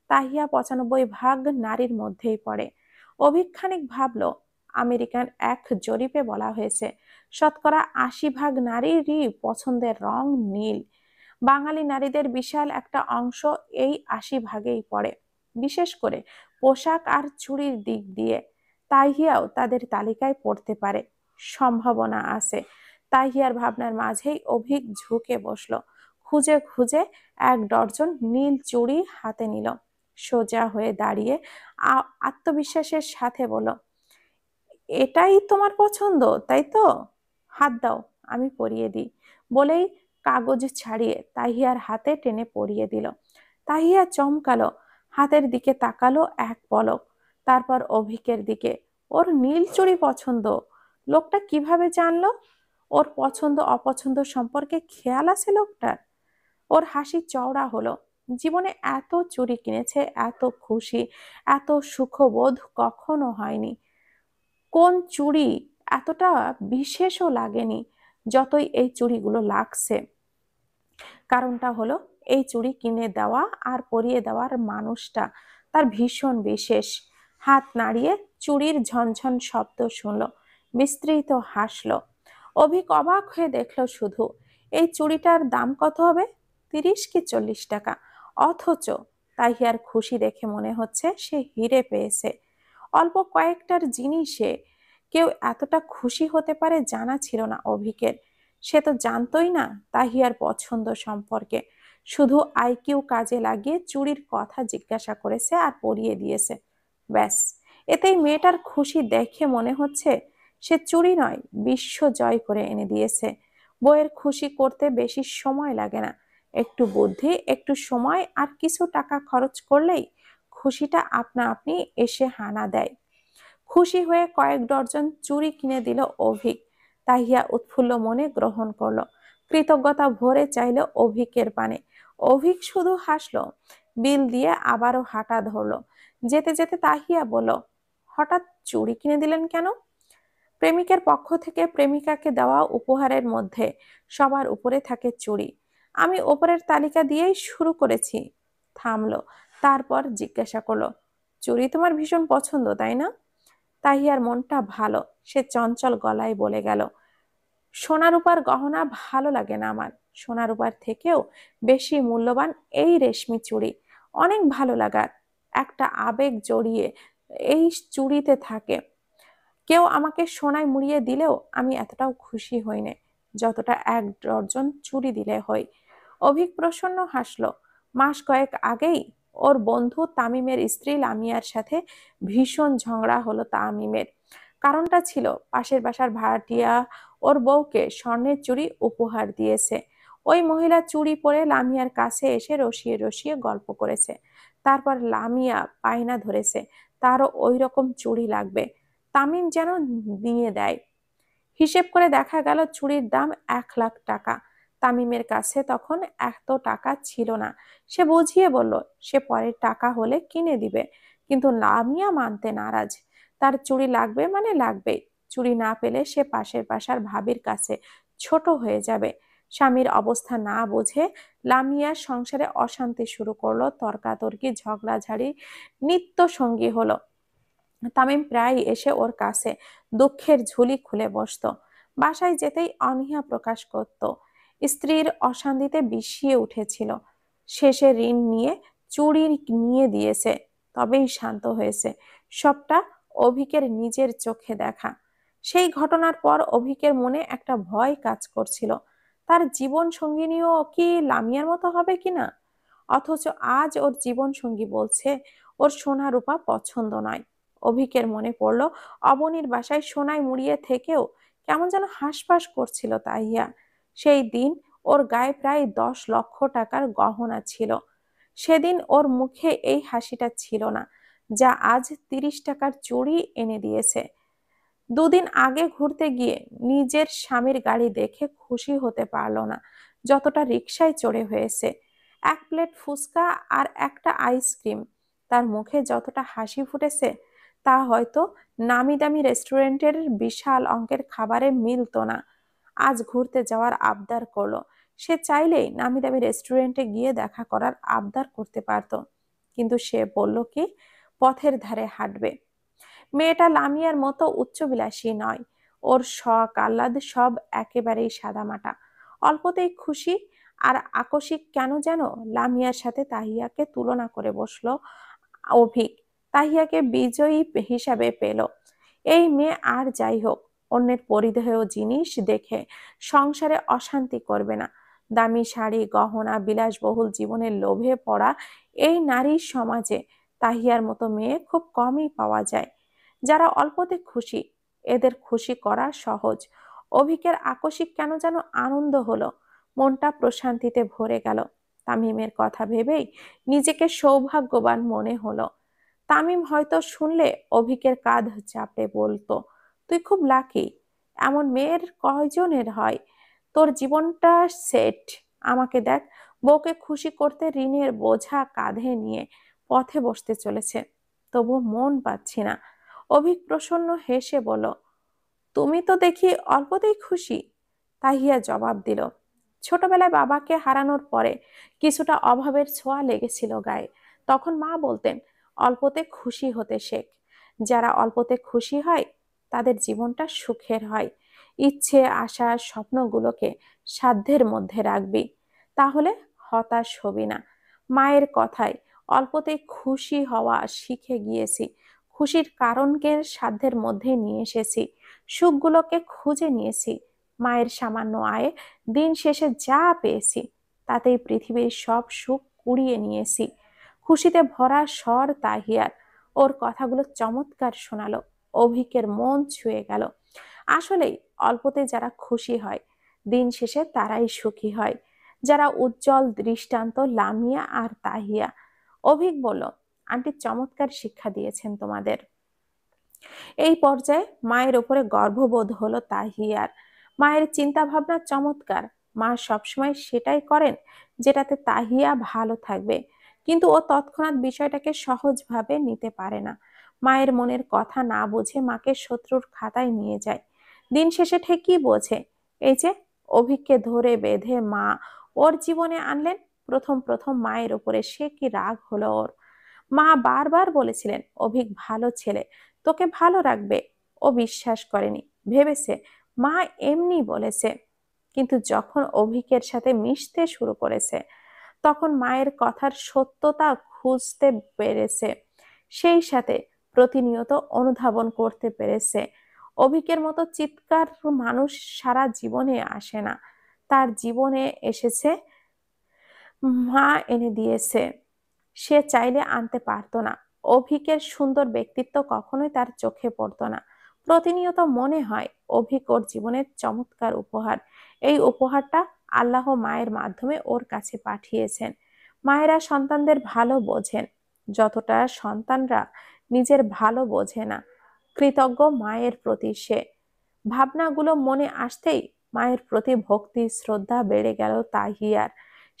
তাহিয়া ৯৫ ভাগ নারীর মধ্যেই পড়ে। অভিক খানিক ভাবল, আমেরিকান এক জরিপে বলা হয়েছে শতকরা ৮০ ভাগ নারীরই পছন্দের রং নীল। বাঙালি নারীদের বিশাল একটা অংশ এই ৮০ ভাগেই পড়ে, বিশেষ করে পোশাক আর চুড়ির দিক দিয়ে। তাহিয়াও তাদের তালিকায় পড়তে পারে। সম্ভাবনা আছে। তাহিয়ার ভাবনার মাঝেই অভিক ঝুঁকে বসলো। খুঁজে খুঁজে ১ ডজন নীল চুড়ি হাতে নিল। সোজা হয়ে দাঁড়িয়ে আত্মবিশ্বাসের সাথে বলল, এটাই তোমার পছন্দ তাই তো? হাত দাও, আমি পরিয়ে দিই। বলেই কাগজ ছাড়িয়ে তাহিয়ার হাতে টেনে পরিয়ে দিল। তাহিয়া চমকালো, হাতের দিকে তাকালো এক পলক, তারপর অভিকের দিকে। ওর নীল চুড়ি পছন্দ? লোকটা কিভাবে জানলো? ওর পছন্দ অপছন্দ সম্পর্কে খেয়াল আছে লোকটার? ওর হাসি চওড়া হলো। জীবনে এত চুড়ি কিনেছে, এত খুশি, এত সুখবোধ কখনো হয়নি। কোন চুড়ি এতটা বিশেষও লাগেনি যতই এই চুড়িগুলো লাগছে। কারণটা হলো এই চুড়ি কিনে দেওয়া আর পরিয়ে দেওয়ার মানুষটা তার ভীষণ বিশেষ। হাত নাড়িয়ে চুড়ির ঝনঝন শব্দ শুনল, বিস্তৃত হাসলো। অভিক অবাক হয়ে দেখলো শুধু। এই চুড়িটার দাম কত হবে? ৩০ কি ৪০ টাকা। অথচ তাহিয়ার খুশি দেখে মনে হচ্ছে সে হিরে পেয়েছে। অল্প কয়েকটার জিনিসে কেউ এতটা খুশি হতে পারে জানা ছিল না অভিকের। সে তো জানতই না তাহিয়ার পছন্দ সম্পর্কে। শুধু আইকিউ কাজে লাগিয়ে চুড়ির কথা জিজ্ঞাসা করেছে আর পরিয়ে দিয়েছে। ব্যাস, এতেই মেয়েটার খুশি দেখে মনে হচ্ছে সে চুড়ি নয়, বিশ্ব জয় করে এনে দিয়েছে। বইয়ের খুশি করতে বেশি সময় লাগে না। একটু বুদ্ধি, একটু সময় আর কিছু টাকা খরচ করলেই খুশিটা আপনা আপনি এসে হানা দেয়। খুশি হয়ে কয়েক ডজন চুড়ি কিনে দিল অভিক। তাহিয়া উৎফুল্ল মনে গ্রহণ করলো। কৃতজ্ঞতা ভরে চাইল অভিকের পানে। অভিক শুধু হাসলো। বিল দিয়ে আবারও হাঁটা ধরলো। যেতে যেতে তাহিয়া বলল, হঠাৎ চুড়ি কিনে দিলেন কেন? প্রেমিকের পক্ষ থেকে প্রেমিকাকে দেওয়া উপহারের মধ্যে সবার উপরে থাকে চুড়ি। আমি ওপরের তালিকা দিয়েই শুরু করেছি। থামলো, তারপর জিজ্ঞাসা করলো, চুড়ি তোমার ভীষণ পছন্দ তাই না? তাহিয়ার মনটা ভালো, সে চঞ্চল গলায় বলে গেল, সোনা রূপার গহনা ভালো লাগে না আমার। সোনা রূপার থেকেও বেশি মূল্যবান এই রেশমি চুড়ি। অনেক ভালো লাগার একটা আবেগ জড়িয়ে এই চুড়িতে থাকে। কেউ আমাকে সোনায় মুড়িয়ে দিলেও আমি এতটাও খুশি হই না যতটা 1 ডজন চুড়ি দিলে হই। অভিক প্রসন্ন হাসলো। মাস কয়েক আগেই ওর বন্ধু তামিমের স্ত্রী লামিয়ার সাথে ভীষণ ঝগড়া হলো তামিমের। কারণটা ছিল পাশের বাসার ভাড়াটিয়া ওর বউকে স্বর্ণের চুড়ি উপহার দিয়েছে। ওই মহিলা চুড়ি পরে লামিয়ার কাছে এসে রসিয়ে রসিয়ে গল্প করেছে। তারপর লামিয়া বায়না ধরেছে তারও ওই রকম চুড়ি লাগবে। তামিম যেন নিয়ে দেয়। হিসেব করে দেখা গেল চুড়ির দাম 1 লাখ টাকা। তামিমের কাছে তখন এত টাকা ছিল না। সে বুঝিয়ে বলল সে পরে টাকা হলে কিনে দিবে, কিন্তু লামিয়া মানতে নারাজ। তার চুড়ি লাগবে মানে লাগবে। চুড়ি না পেলে সে পাশের বাসার ভাবির কাছে ছোট হয়ে যাবে। স্বামীর অবস্থা না বুঝে লামিয়ার সংসারে অশান্তি শুরু করলো। তর্কাতর্কি ঝগড়াঝাড়ি নিত্য সঙ্গী হলো। তামিম প্রায় এসে ওর কাছে দুঃখের ঝুলি খুলে বসতো। বাসায় যেতেই অনীহা প্রকাশ করত। স্ত্রীর অশান্তিতে বিষিয়ে উঠেছিল। শেষে ঋণ নিয়ে চুড়ি নিয়ে দিয়েছে, তবেই শান্ত হয়েছে। সবটা অভিকের নিজের চোখে দেখা। সেই ঘটনার পর অভিকের মনে একটা ভয় কাজ করছিল, তার জীবন সঙ্গিনীও কি লামিয়ার মতো হবে কিনা। অথচ আজ ওর জীবন সঙ্গী বলছে ওর সোনা রূপা পছন্দ নয়। অভিকের মনে পড়ল অবনীর বাসায় সোনায় মুড়িয়ে থেকেও কেমন যেন হাঁসফাঁস করছিল তাহিয়া। সেই দিন ওর গায়ে প্রায় 10 লক্ষ টাকার গহনা ছিল। সেদিন ওর মুখে এই হাসিটা ছিল না যা আজ 30 টাকার চুড়ি এনে দিয়েছে। দুদিন আগে ঘুরতে গিয়ে নিজের স্বামীর গাড়ি দেখে খুশি হতে পারলো না যতটা রিকশায় চড়ে হয়েছে। 1 প্লেট ফুচকা আর একটা আইসক্রিম, তার মুখে যতটা হাসি ফুটেছে তা হয়তো নামি দামি রেস্টুরেন্টের বিশাল অঙ্কের খাবারে মিলতো না। আজ ঘুরতে যাওয়ার আবদার করলো। সে চাইলেই নামি দামি রেস্টুরেন্টে গিয়ে দেখা করার আবদার করতে পারতো, কিন্তু সে বলল কি পথের ধারে হাঁটবে। মেয়েটা লামিয়ার মতো উচ্চবিলাসী নয়। ওর শখ আহ্লাদ সব একেবারেই সাদামাটা। অল্পতেই খুশি। আর আকস্মিক কেন যেন লামিয়ার সাথে তাহিয়াকে তুলনা করে বসলো অভিক। তাহিয়াকে বিজয়ী হিসাবে পেল। এই মেয়ে আর যাই হোক, অন্যের পরিধেয় জিনিস দেখে সংসারে অশান্তি করবে না। দামি শাড়ি গহনা বিলাসবহুল জীবনের লোভে পড়া এই নারীর সমাজে তাহিয়ার মতো মেয়ে খুব কমই পাওয়া যায়। যারা অল্পতে খুশি, এদের খুশি করা সহজ। অভিকের আকস্মিক কেন যেন আনন্দ হলো। মনটা প্রশান্তিতে ভরে গেল। তামিমের কথা ভেবেই নিজেকে সৌভাগ্যবান মনে হলো। তামিম হয়তো শুনলে অভিকের কাঁধ চাপড়ে বলতো, তুই খুব লাকি। এমন মেয়ের কয়জনের হয়? তোর জীবনটা সেট। আমাকে দেখ, বউকে খুশি করতে ঋণের বোঝা কাঁধে নিয়ে পথে বসতে চলেছে, তবু মন পাচ্ছি না। অভিক প্রসন্ন হেসে বলল, তুমি তো দেখি অল্পতেই খুশি। তাহিয়া জবাব দিল, ছোটবেলায় বাবাকে হারানোর পরে কিছুটা অভাবের ছোঁয়া লেগেছিল গায়ে। তখন মা বলতেন অল্পতে খুশি হতে শেখ। যারা অল্পতে খুশি হয় তাদের জীবনটা সুখের হয়। ইচ্ছে আশা স্বপ্নগুলোকে সাধ্যের মধ্যে রাখবি, তাহলে হতাশ হবি না। মায়ের কথায় অল্পতে খুশি হওয়া শিখে গিয়েছি। খুশির কারণকে সাধ্যের মধ্যে নিয়ে এসেছি। সুখগুলোকে খুঁজে নিয়েছি। মায়ের সামান্য আয়ে দিন শেষে যা পেয়েছি তাতেই পৃথিবীর সব সুখ কুড়িয়ে নিয়েছি। খুশিতে ভরা স্বর তাহিয়ার। ওর কথাগুলো চমৎকার শোনালো। অভিকের মন ছুঁয়ে গেল। আসলেই অল্পতে যারা খুশি হয় দিন শেষে তারাই সুখী হয়। যারা উজ্জ্বল দৃষ্টান্ত লামিয়া আর তাহিয়া। অভিক বলল, আন্টি চমৎকার শিক্ষা দিয়েছেন তোমাদের। এই পর্যায়ে মায়ের উপরে গর্ববোধ হলো তাহিয়ার। মায়ের চিন্তা ভাবনা চমৎকার। মা সবসময় সেটাই করেন যেটাতে তাহিয়া ভালো থাকবে, কিন্তু ও তৎক্ষণাৎ বিষয়টাকে সহজভাবে নিতে পারে না। মায়ের মনের কথা না বুঝে মাকে শত্রুর খাতায় নিয়ে যায়। দিন শেষে ঠিকই বোঝে। এই যে অভিককে ধরে বেঁধে মা ওর জীবনে আনলেন, প্রথম প্রথম মায়ের উপরে সে কি রাগ হলো ওর। মা বারবার বলেছিলেন অভিক ভালো ছেলে, তোকে ভালো রাখবে। ও বিশ্বাস করেনি, ভেবেছে মা এমনি বলেছে। কিন্তু যখন অভিকের সাথে মিশতে শুরু করেছে, তখন মায়ের কথার সত্যতা খুঁজতে পেরেছে। সেই সাথে প্রতিনিয়ত অনুধাবন করতে পেরেছে অভিকের মতো চিৎকার মানুষ সারা জীবনে আসে না, তার জীবনে এসেছে, মা এনে দিয়েছে। সে চাইলে আনতে পারতো না। অভিকের সুন্দর ব্যক্তিত্ব কখনোই তার চোখে পড়তো না। প্রতিনিয়ত মনে হয় অভিক ওর জীবনের চমৎকার উপহার। এই উপহারটা আল্লাহ মায়ের মাধ্যমে ওর কাছে পাঠিয়েছেন। মায়েরা সন্তানদের ভালো বোঝেন যতটা সন্তানরা নিজের ভালো বোঝে না। কৃতজ্ঞ মায়ের প্রতি সে। ভাবনাগুলো মনে আসতেই মায়ের প্রতি ভক্তি শ্রদ্ধা বেড়ে গেল তাহিয়ার।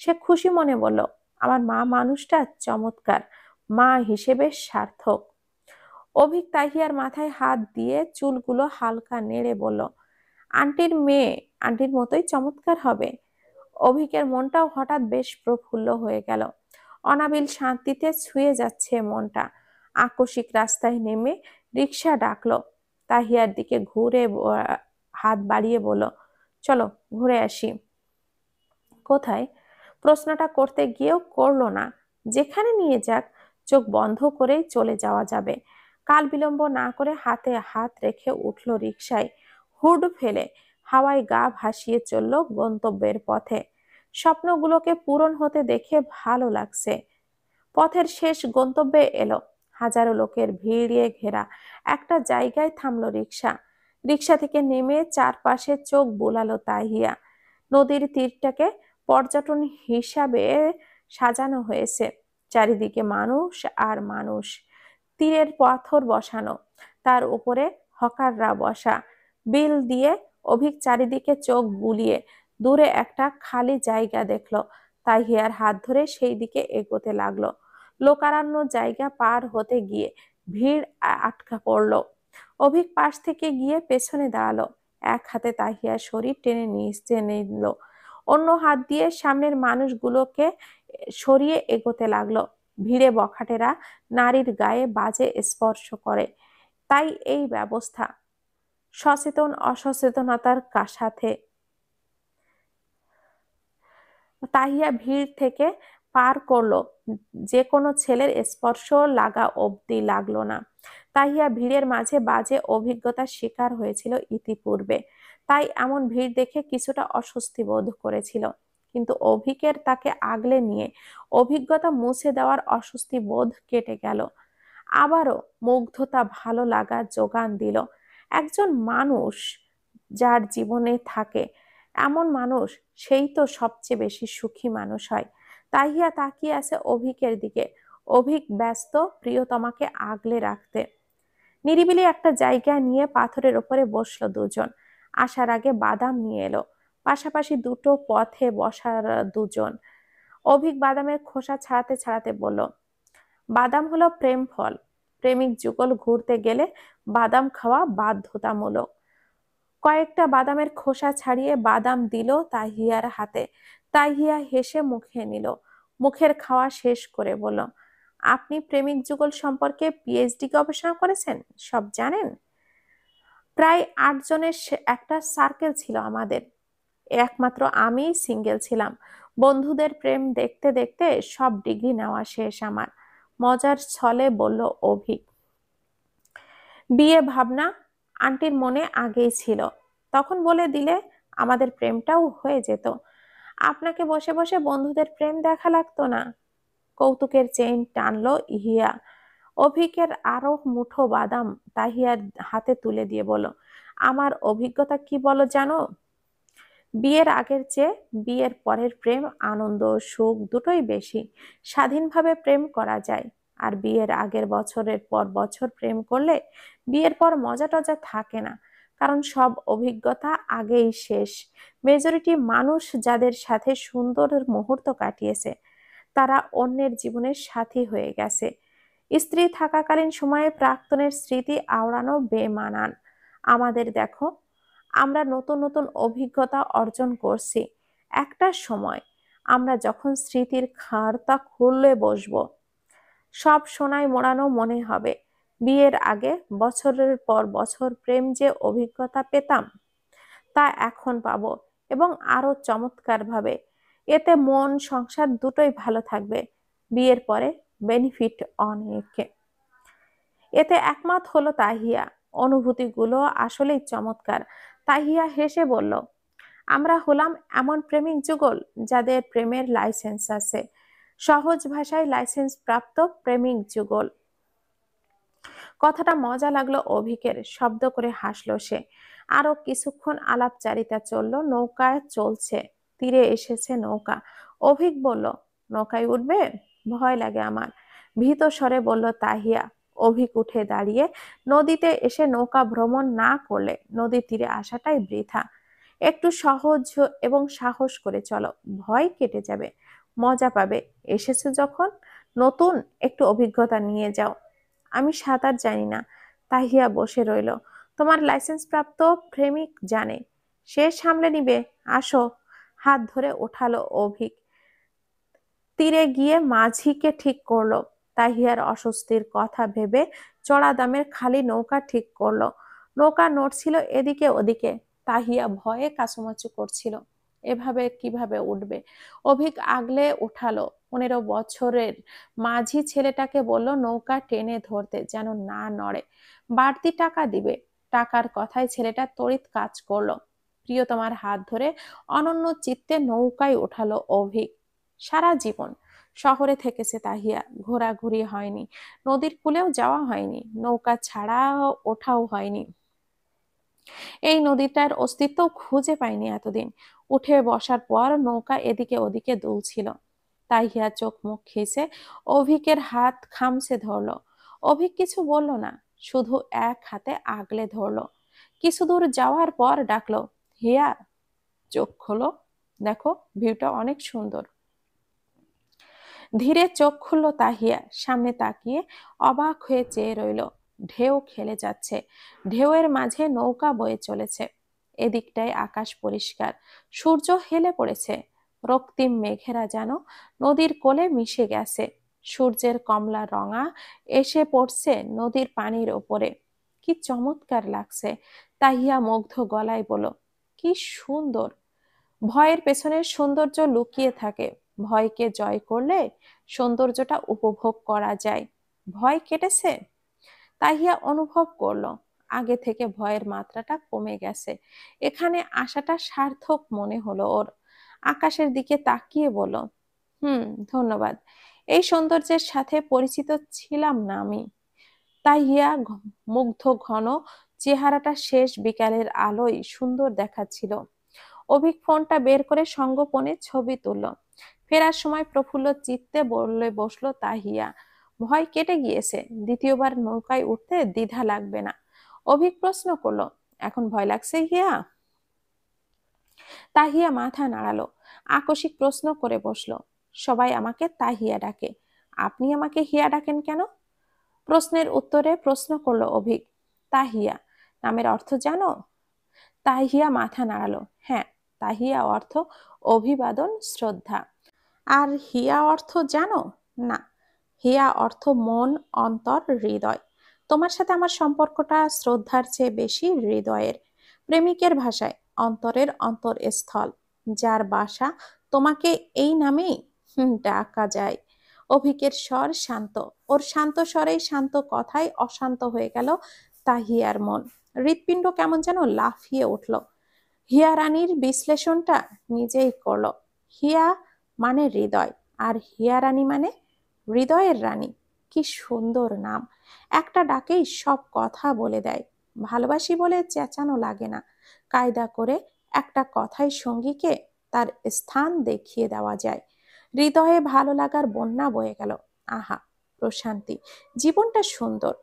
সে খুশি মনে বলল, আমার মা মানুষটা চমৎকার, মা হিসেবে সার্থক। অভিক তাহিয়ার মাথায় হাত দিয়ে চুলগুলো হালকা নেড়ে বলল, আন্টির মেয়ে আন্টির মতোই চমৎকার হবে। অভিকের মনটাও হঠাৎ বেশ প্রফুল্ল হয়ে গেল। অনাবিল শান্তিতে ছুঁয়ে যাচ্ছে মনটা। আকস্মিক রাস্তায় নেমে রিক্সা ডাকলো। তাহিয়ার দিকে ঘুরে হাত বাড়িয়ে বলল, চলো ঘুরে আসি। কোথায়? প্রশ্নটা করতে গিয়েও করলো না। যেখানে নিয়ে যাক, চোখ বন্ধ করেই চলে যাওয়া যাবে। কাল বিলম্ব না করে হাতে হাত রেখে উঠল রিকশায়। হুড ফেলে হাওয়ায় গা ভাসিয়ে চলল গন্তব্যের পথে। স্বপ্নগুলোকে পূরণ হতে দেখে ভালো লাগছে। পথের শেষ গন্তব্যে এলো। হাজারো লোকের ভিড়ে ঘেরা একটা জায়গায় থামলো রিকশা। রিকশা থেকে নেমে চারপাশে চোখ বুলালো তাহিয়া। নদীর তীরটাকে পর্যটন হিসাবে সাজানো হয়েছে। চারিদিকে মানুষ আর মানুষ। তীরের পাথর বসানো, তার উপরে হকাররা বসা। বিল দিয়ে অভিক চারিদিকে চোখ বুলিয়ে দূরে একটা খালি জায়গা দেখলো। তাহিয়ার হাত ধরে সেই দিকে এগোতে লাগলো। লোকারণ্য জায়গা পার হতে গিয়ে ভিড় আটকা পড়লো। অভিক পাশ থেকে গিয়ে পেছনে দাঁড়ালো। এক হাতে তাহিয়ার শরীর টেনে নিচে নিল, অন্য হাত দিয়ে সামনের মানুষগুলোকে সরিয়ে এগোতে লাগলো। ভিড়ে বখাটেরা নারীর গায়ে বাজে স্পর্শ করে, তাই এই ব্যবস্থা। সচেতন অসচেতনতার সাথে তাহিয়া ভিড় থেকে পার করলো। যে কোনো ছেলের স্পর্শ লাগা অবধি লাগলো না। তাহিয়া ভিড়ের মাঝে বাজে অভিজ্ঞতার শিকার হয়েছিল ইতিপূর্বে, তাই এমন ভিড় দেখে কিছুটা অস্বস্তি বোধ করেছিল। কিন্তু অভিকের তাকে আগলে নিয়ে অভিজ্ঞতা মুছে দেওয়ার অস্বস্তি বোধ কেটে গেল। আবারও মুগ্ধতা ভালো লাগা যোগান দিল। একজন মানুষ যার জীবনে থাকে, এমন মানুষ সেই তো সবচেয়ে বেশি সুখী মানুষ হয়। তাহিয়া তাকিয়ে আছে অভিকের দিকে। অভিক ব্যস্ত প্রিয়তমাকে আগলে রাখতে। নিরিবিলি একটা জায়গা নিয়ে পাথরের উপরে বসলো দুজন। আসার আগে বাদাম নিয়ে এলো। পাশাপাশি দুটো পথে বসার দুজন। অভিক বাদামের খোসা ছাড়াতে ছাড়াতে বলল, বাদাম হলো প্রেম ফল। প্রেমিক যুগল ঘুরতে গেলে বাদাম খাওয়া বাধ্যতামূলক। কয়েকটা বাদামের খোসা ছাড়িয়ে বাদাম দিল তাহিয়ার হাতে। তাহিয়া হেসে মুখে নিল। মুখের খাওয়া শেষ করে বলল, আপনি প্রেমিক যুগল সম্পর্কে পিএইচডি গবেষণা করেছেন, সব জানেন? প্রায় 8 জনের একটা সার্কেল ছিল আমাদের। একমাত্র আমিই সিঙ্গেল ছিলাম। বন্ধুদের প্রেম দেখতে দেখতে সব ডিগ্রি নেওয়া শেষ আমার। মজার ছলে বলল অভিক। বিয়ে ভাবনা আন্টির মনে আগেই ছিল, তখন বলে দিলে আমাদের প্রেমটাও হয়ে যেত। আপনাকে বসে বসে বন্ধুদের প্রেম দেখা লাগতো না। কৌতুকের চেইন টানলো ইহিয়া। অভিকের আরো মুঠো বাদাম তাহিয়ার হাতে তুলে দিয়ে বলল, আমার অভিজ্ঞতা কি বলো জানো? বিয়ের আগের চেয়ে বিয়ের পরের প্রেম আনন্দ সুখ দুটোই বেশি। স্বাধীনভাবে প্রেম করা যায়। আর বিয়ের আগের বছরের পর বছর প্রেম করলে বিয়ের পর মজা টজা থাকে না। কারণ সব অভিজ্ঞতা আগেই শেষ। মেজরিটি মানুষ যাদের সাথে সুন্দর মুহূর্ত কাটিয়েছে তারা অন্যের জীবনের সাথী হয়ে গেছে। স্ত্রী থাকাকালীন সময়ে প্রাক্তনের স্মৃতি আওড়ানো বেমানান। আমাদের দেখো, আমরা নতুন নতুন অভিজ্ঞতা অর্জন করছি। একটা সময় আমরা যখন স্মৃতির খাতা খুলে বসবো, সব সোনায় মোড়ানো মনে হবে। বিয়ের আগে বছরের পর বছর প্রেম যে অভিজ্ঞতা পেতাম তা এখন পাবো, এবং আরো চমৎকার ভাবে। এতে মন সংসার দুটোই ভালো থাকবে। বিয়ের পরে বেনিফিট অনেক। এতে একমত হলো তাহিয়া। অনুভূতিগুলো আসলেই চমৎকার। তাহিয়া হেসে বলল, আমরা হলাম এমন প্রেমিক যুগল যাদের প্রেমের লাইসেন্স আছে। সহজ ভাষায় লাইসেন্স প্রাপ্ত প্রেমিক যুগল। কথাটা মজা লাগলো অভিকের। শব্দ করে হাসলো সে। আরো কিছুক্ষণ আলাপচারিতা চললো। নৌকায় চলছে, তীরে এসেছে নৌকা। অভিক বলল, নৌকায় উঠবে? ভয় লাগে আমার, ভীত স্বরে বলল তাহিয়া। অভিক উঠে দাঁড়িয়ে, নদীতে এসে নৌকা ভ্রমণ না করলে নদীর তীরে আসাটাই বৃথা। একটু সহজ এবং সাহস করে চলো, ভয় কেটে যাবে, মজা পাবে। এসেছো যখন, নতুন একটু অভিজ্ঞতা নিয়ে যাও। আমি সাঁতার জানি না। তাহিয়া বসে রইল। তোমার লাইসেন্স প্রাপ্ত প্রেমিক জানে, সে সামলে নিবে। আসো। হাত ধরে ওঠালো অভিক। তীরে গিয়ে মাঝিকে ঠিক করলো। তাহিয়ার অস্বস্তির কথা ভেবে চড়া দামের খালি নৌকা ঠিক করলো। নৌকা নড়ছিল এদিকে ওদিকে। তাহিয়া ভয়ে কাচুমাচু করছিল। এভাবে কিভাবে উঠবে? অভিক আগলে উঠালো। 15 বছরের মাঝি ছেলেটাকে বলল নৌকা টেনে ধরতে, যেন না নড়ে। বাড়তি টাকা দিবে। টাকার কথায় ছেলেটা তড়িৎ কাজ করলো। প্রিয়তমার হাত ধরে অনন্য চিত্তে নৌকায় উঠালো অভিক। সারা জীবন শহরে থেকেছে তাহিয়া, ঘোরাঘুরি হয়নি, নদীর কূলেও যাওয়া হয়নি, নৌকা ছাড়া ওঠাও হয়নি, এই নদীটার অস্তিত্ব খুঁজে পায়নি এতদিন। উঠে বসার পর নৌকা এদিকে ওদিকে দুলছিল। তাহিয়া চোখ মুখ খিচে অভিকের হাত খামছে ধরলো। অভিক কিছু বলল না, শুধু এক হাতে আগলে ধরলো। কিছু দূর যাওয়ার পর ডাকলো, হিয়া, চোখ খোলো, দেখো ভিউটা অনেক সুন্দর। ধীরে চোখ খুলল তাহিয়া। সামনে তাকিয়ে অবাক হয়ে চেয়ে রইল। ঢেউ খেলে যাচ্ছে, ঢেউয়ের মাঝে নৌকা বয়ে চলেছে। এদিকটায় আকাশ পরিষ্কার, সূর্য হেলে পড়েছে। রক্তিম মেঘেরা যেন নদীর কোলে মিশে গেছে। সূর্যের কমলা রঙা এসে পড়ছে নদীর পানির ওপরে। কি চমৎকার লাগছে। তাহিয়া মুগ্ধ গলায় বলল, কি সুন্দর। ভয়ের পেছনে সৌন্দর্য লুকিয়ে থাকে। ভয়কে জয় করলে সৌন্দর্যটা উপভোগ করা যায়। ভয় কেটেছে। তাহিয়া অনুভব করলো আগে থেকে ভয়ের মাত্রাটা কমে গেছে। এখানে আসাটা সার্থক মনে হলো ওর। আকাশের দিকে তাকিয়ে বলল, ধন্যবাদ। এই সৌন্দর্যের সাথে পরিচিত ছিলাম না আমি। তাহিয়া মুগ্ধ ঘন চেহারাটা শেষ বিকালের আলোয় সুন্দর দেখাচ্ছিল। অভিক ফোনটা বের করে সঙ্গোপনে ছবি তুলল। ফেরার সময় প্রফুল্ল চিত্তে বললে বসলো তাহিয়া, ভয় কেটে গিয়েছে, দ্বিতীয়বার নৌকায় উঠতে দ্বিধা লাগবে না। অভিক প্রশ্ন করলো, এখন ভয় লাগছে হিয়া? তাহিয়া মাথা নাড়ালো। আকস্মিক প্রশ্ন করে বসলো, সবাই আমাকে তাহিয়া ডাকে, আপনি আমাকে হিয়া ডাকেন কেন? প্রশ্নের উত্তরে প্রশ্ন করলো অভিক, তাহিয়া নামের অর্থ জানো? তাহিয়া মাথা নাড়ালো। হ্যাঁ, তাহিয়া অর্থ অভিবাদন, শ্রদ্ধা। আর হিয়া অর্থ জানো? না, হিয়া অর্থ মন, অন্তর, হৃদয়। তোমার সাথে আমার সম্পর্কটা শ্রদ্ধার চেয়ে বেশি হৃদয়ের। প্রেমিকের ভাষায় অন্তরের অন্তরস্থল, যার বাসা তোমাকে এই নামেই ডাকা যায়। অভিকের স্বর শান্ত। ওর শান্ত স্বরেই শান্ত কথায় অশান্ত হয়ে গেল তাহিয়ার মন। হৃৎপিণ্ড কেমন যেন লাফিয়ে উঠল। হিয়া রানীর বিশ্লেষণটা নিজেই করলো। হিয়া মানে হৃদয়, আর হিয়া রানী মানে হৃদয়ের রানী। কি সুন্দর নাম। একটা ডাকেই সব কথা বলে দেয়। ভালোবাসি বলে চেঁচানো লাগে না। কায়দা করে একটা কথাই সঙ্গীকে তার স্থান দেখিয়ে দেওয়া যায়। হৃদয়ে ভালো লাগার বন্যা বয়ে গেল। আহা, প্রশান্তি। জীবনটা সুন্দর।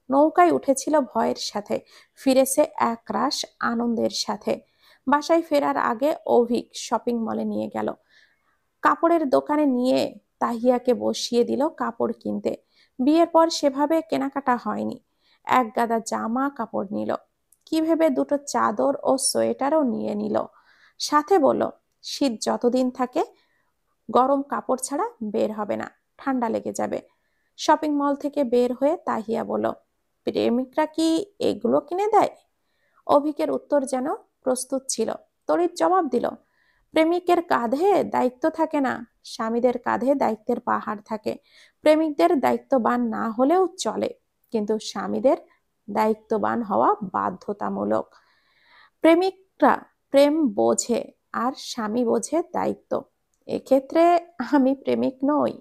নৌকায় উঠেছিল ভয়ের সাথে, ফিরেছে একরাশ আনন্দের সাথে। বাসায় ফেরার আগে অভিক শপিং মলে নিয়ে গেল। কাপড়ের দোকানে নিয়ে তাহিয়াকে বসিয়ে দিল কাপড় কিনতে। বিয়ের পর সেভাবে কেনাকাটা হয়নি। এক গাদা জামা কাপড় নিল, কি ভেবে দুটো চাদর ও সোয়েটারও নিয়ে নিল। সাথে বলল, শীত যতদিন থাকে গরম কাপড় ছাড়া বের হবে না, ঠান্ডা লেগে যাবে। শপিং মল থেকে বের হয়ে তাহিয়া বলল, প্রেমিকরা কি এগুলো কিনে দেয়? অভিকের উত্তর যেন প্রস্তুত ছিল, তড়িৎ জবাব দিল, প্রেমিকের কাঁধে দায়িত্ব থাকে না, স্বামীদের কাঁধে দায়িত্বের পাহাড় থাকে। প্রেমিকদের দায়িত্ববান না হলেও চলে, কিন্তু স্বামীদের দায়িত্ববান হওয়া বাধ্যতামূলক। প্রেমিকরা প্রেম বোঝে আর স্বামী বোঝে দায়িত্ব। এক্ষেত্রে আমি প্রেমিক নই।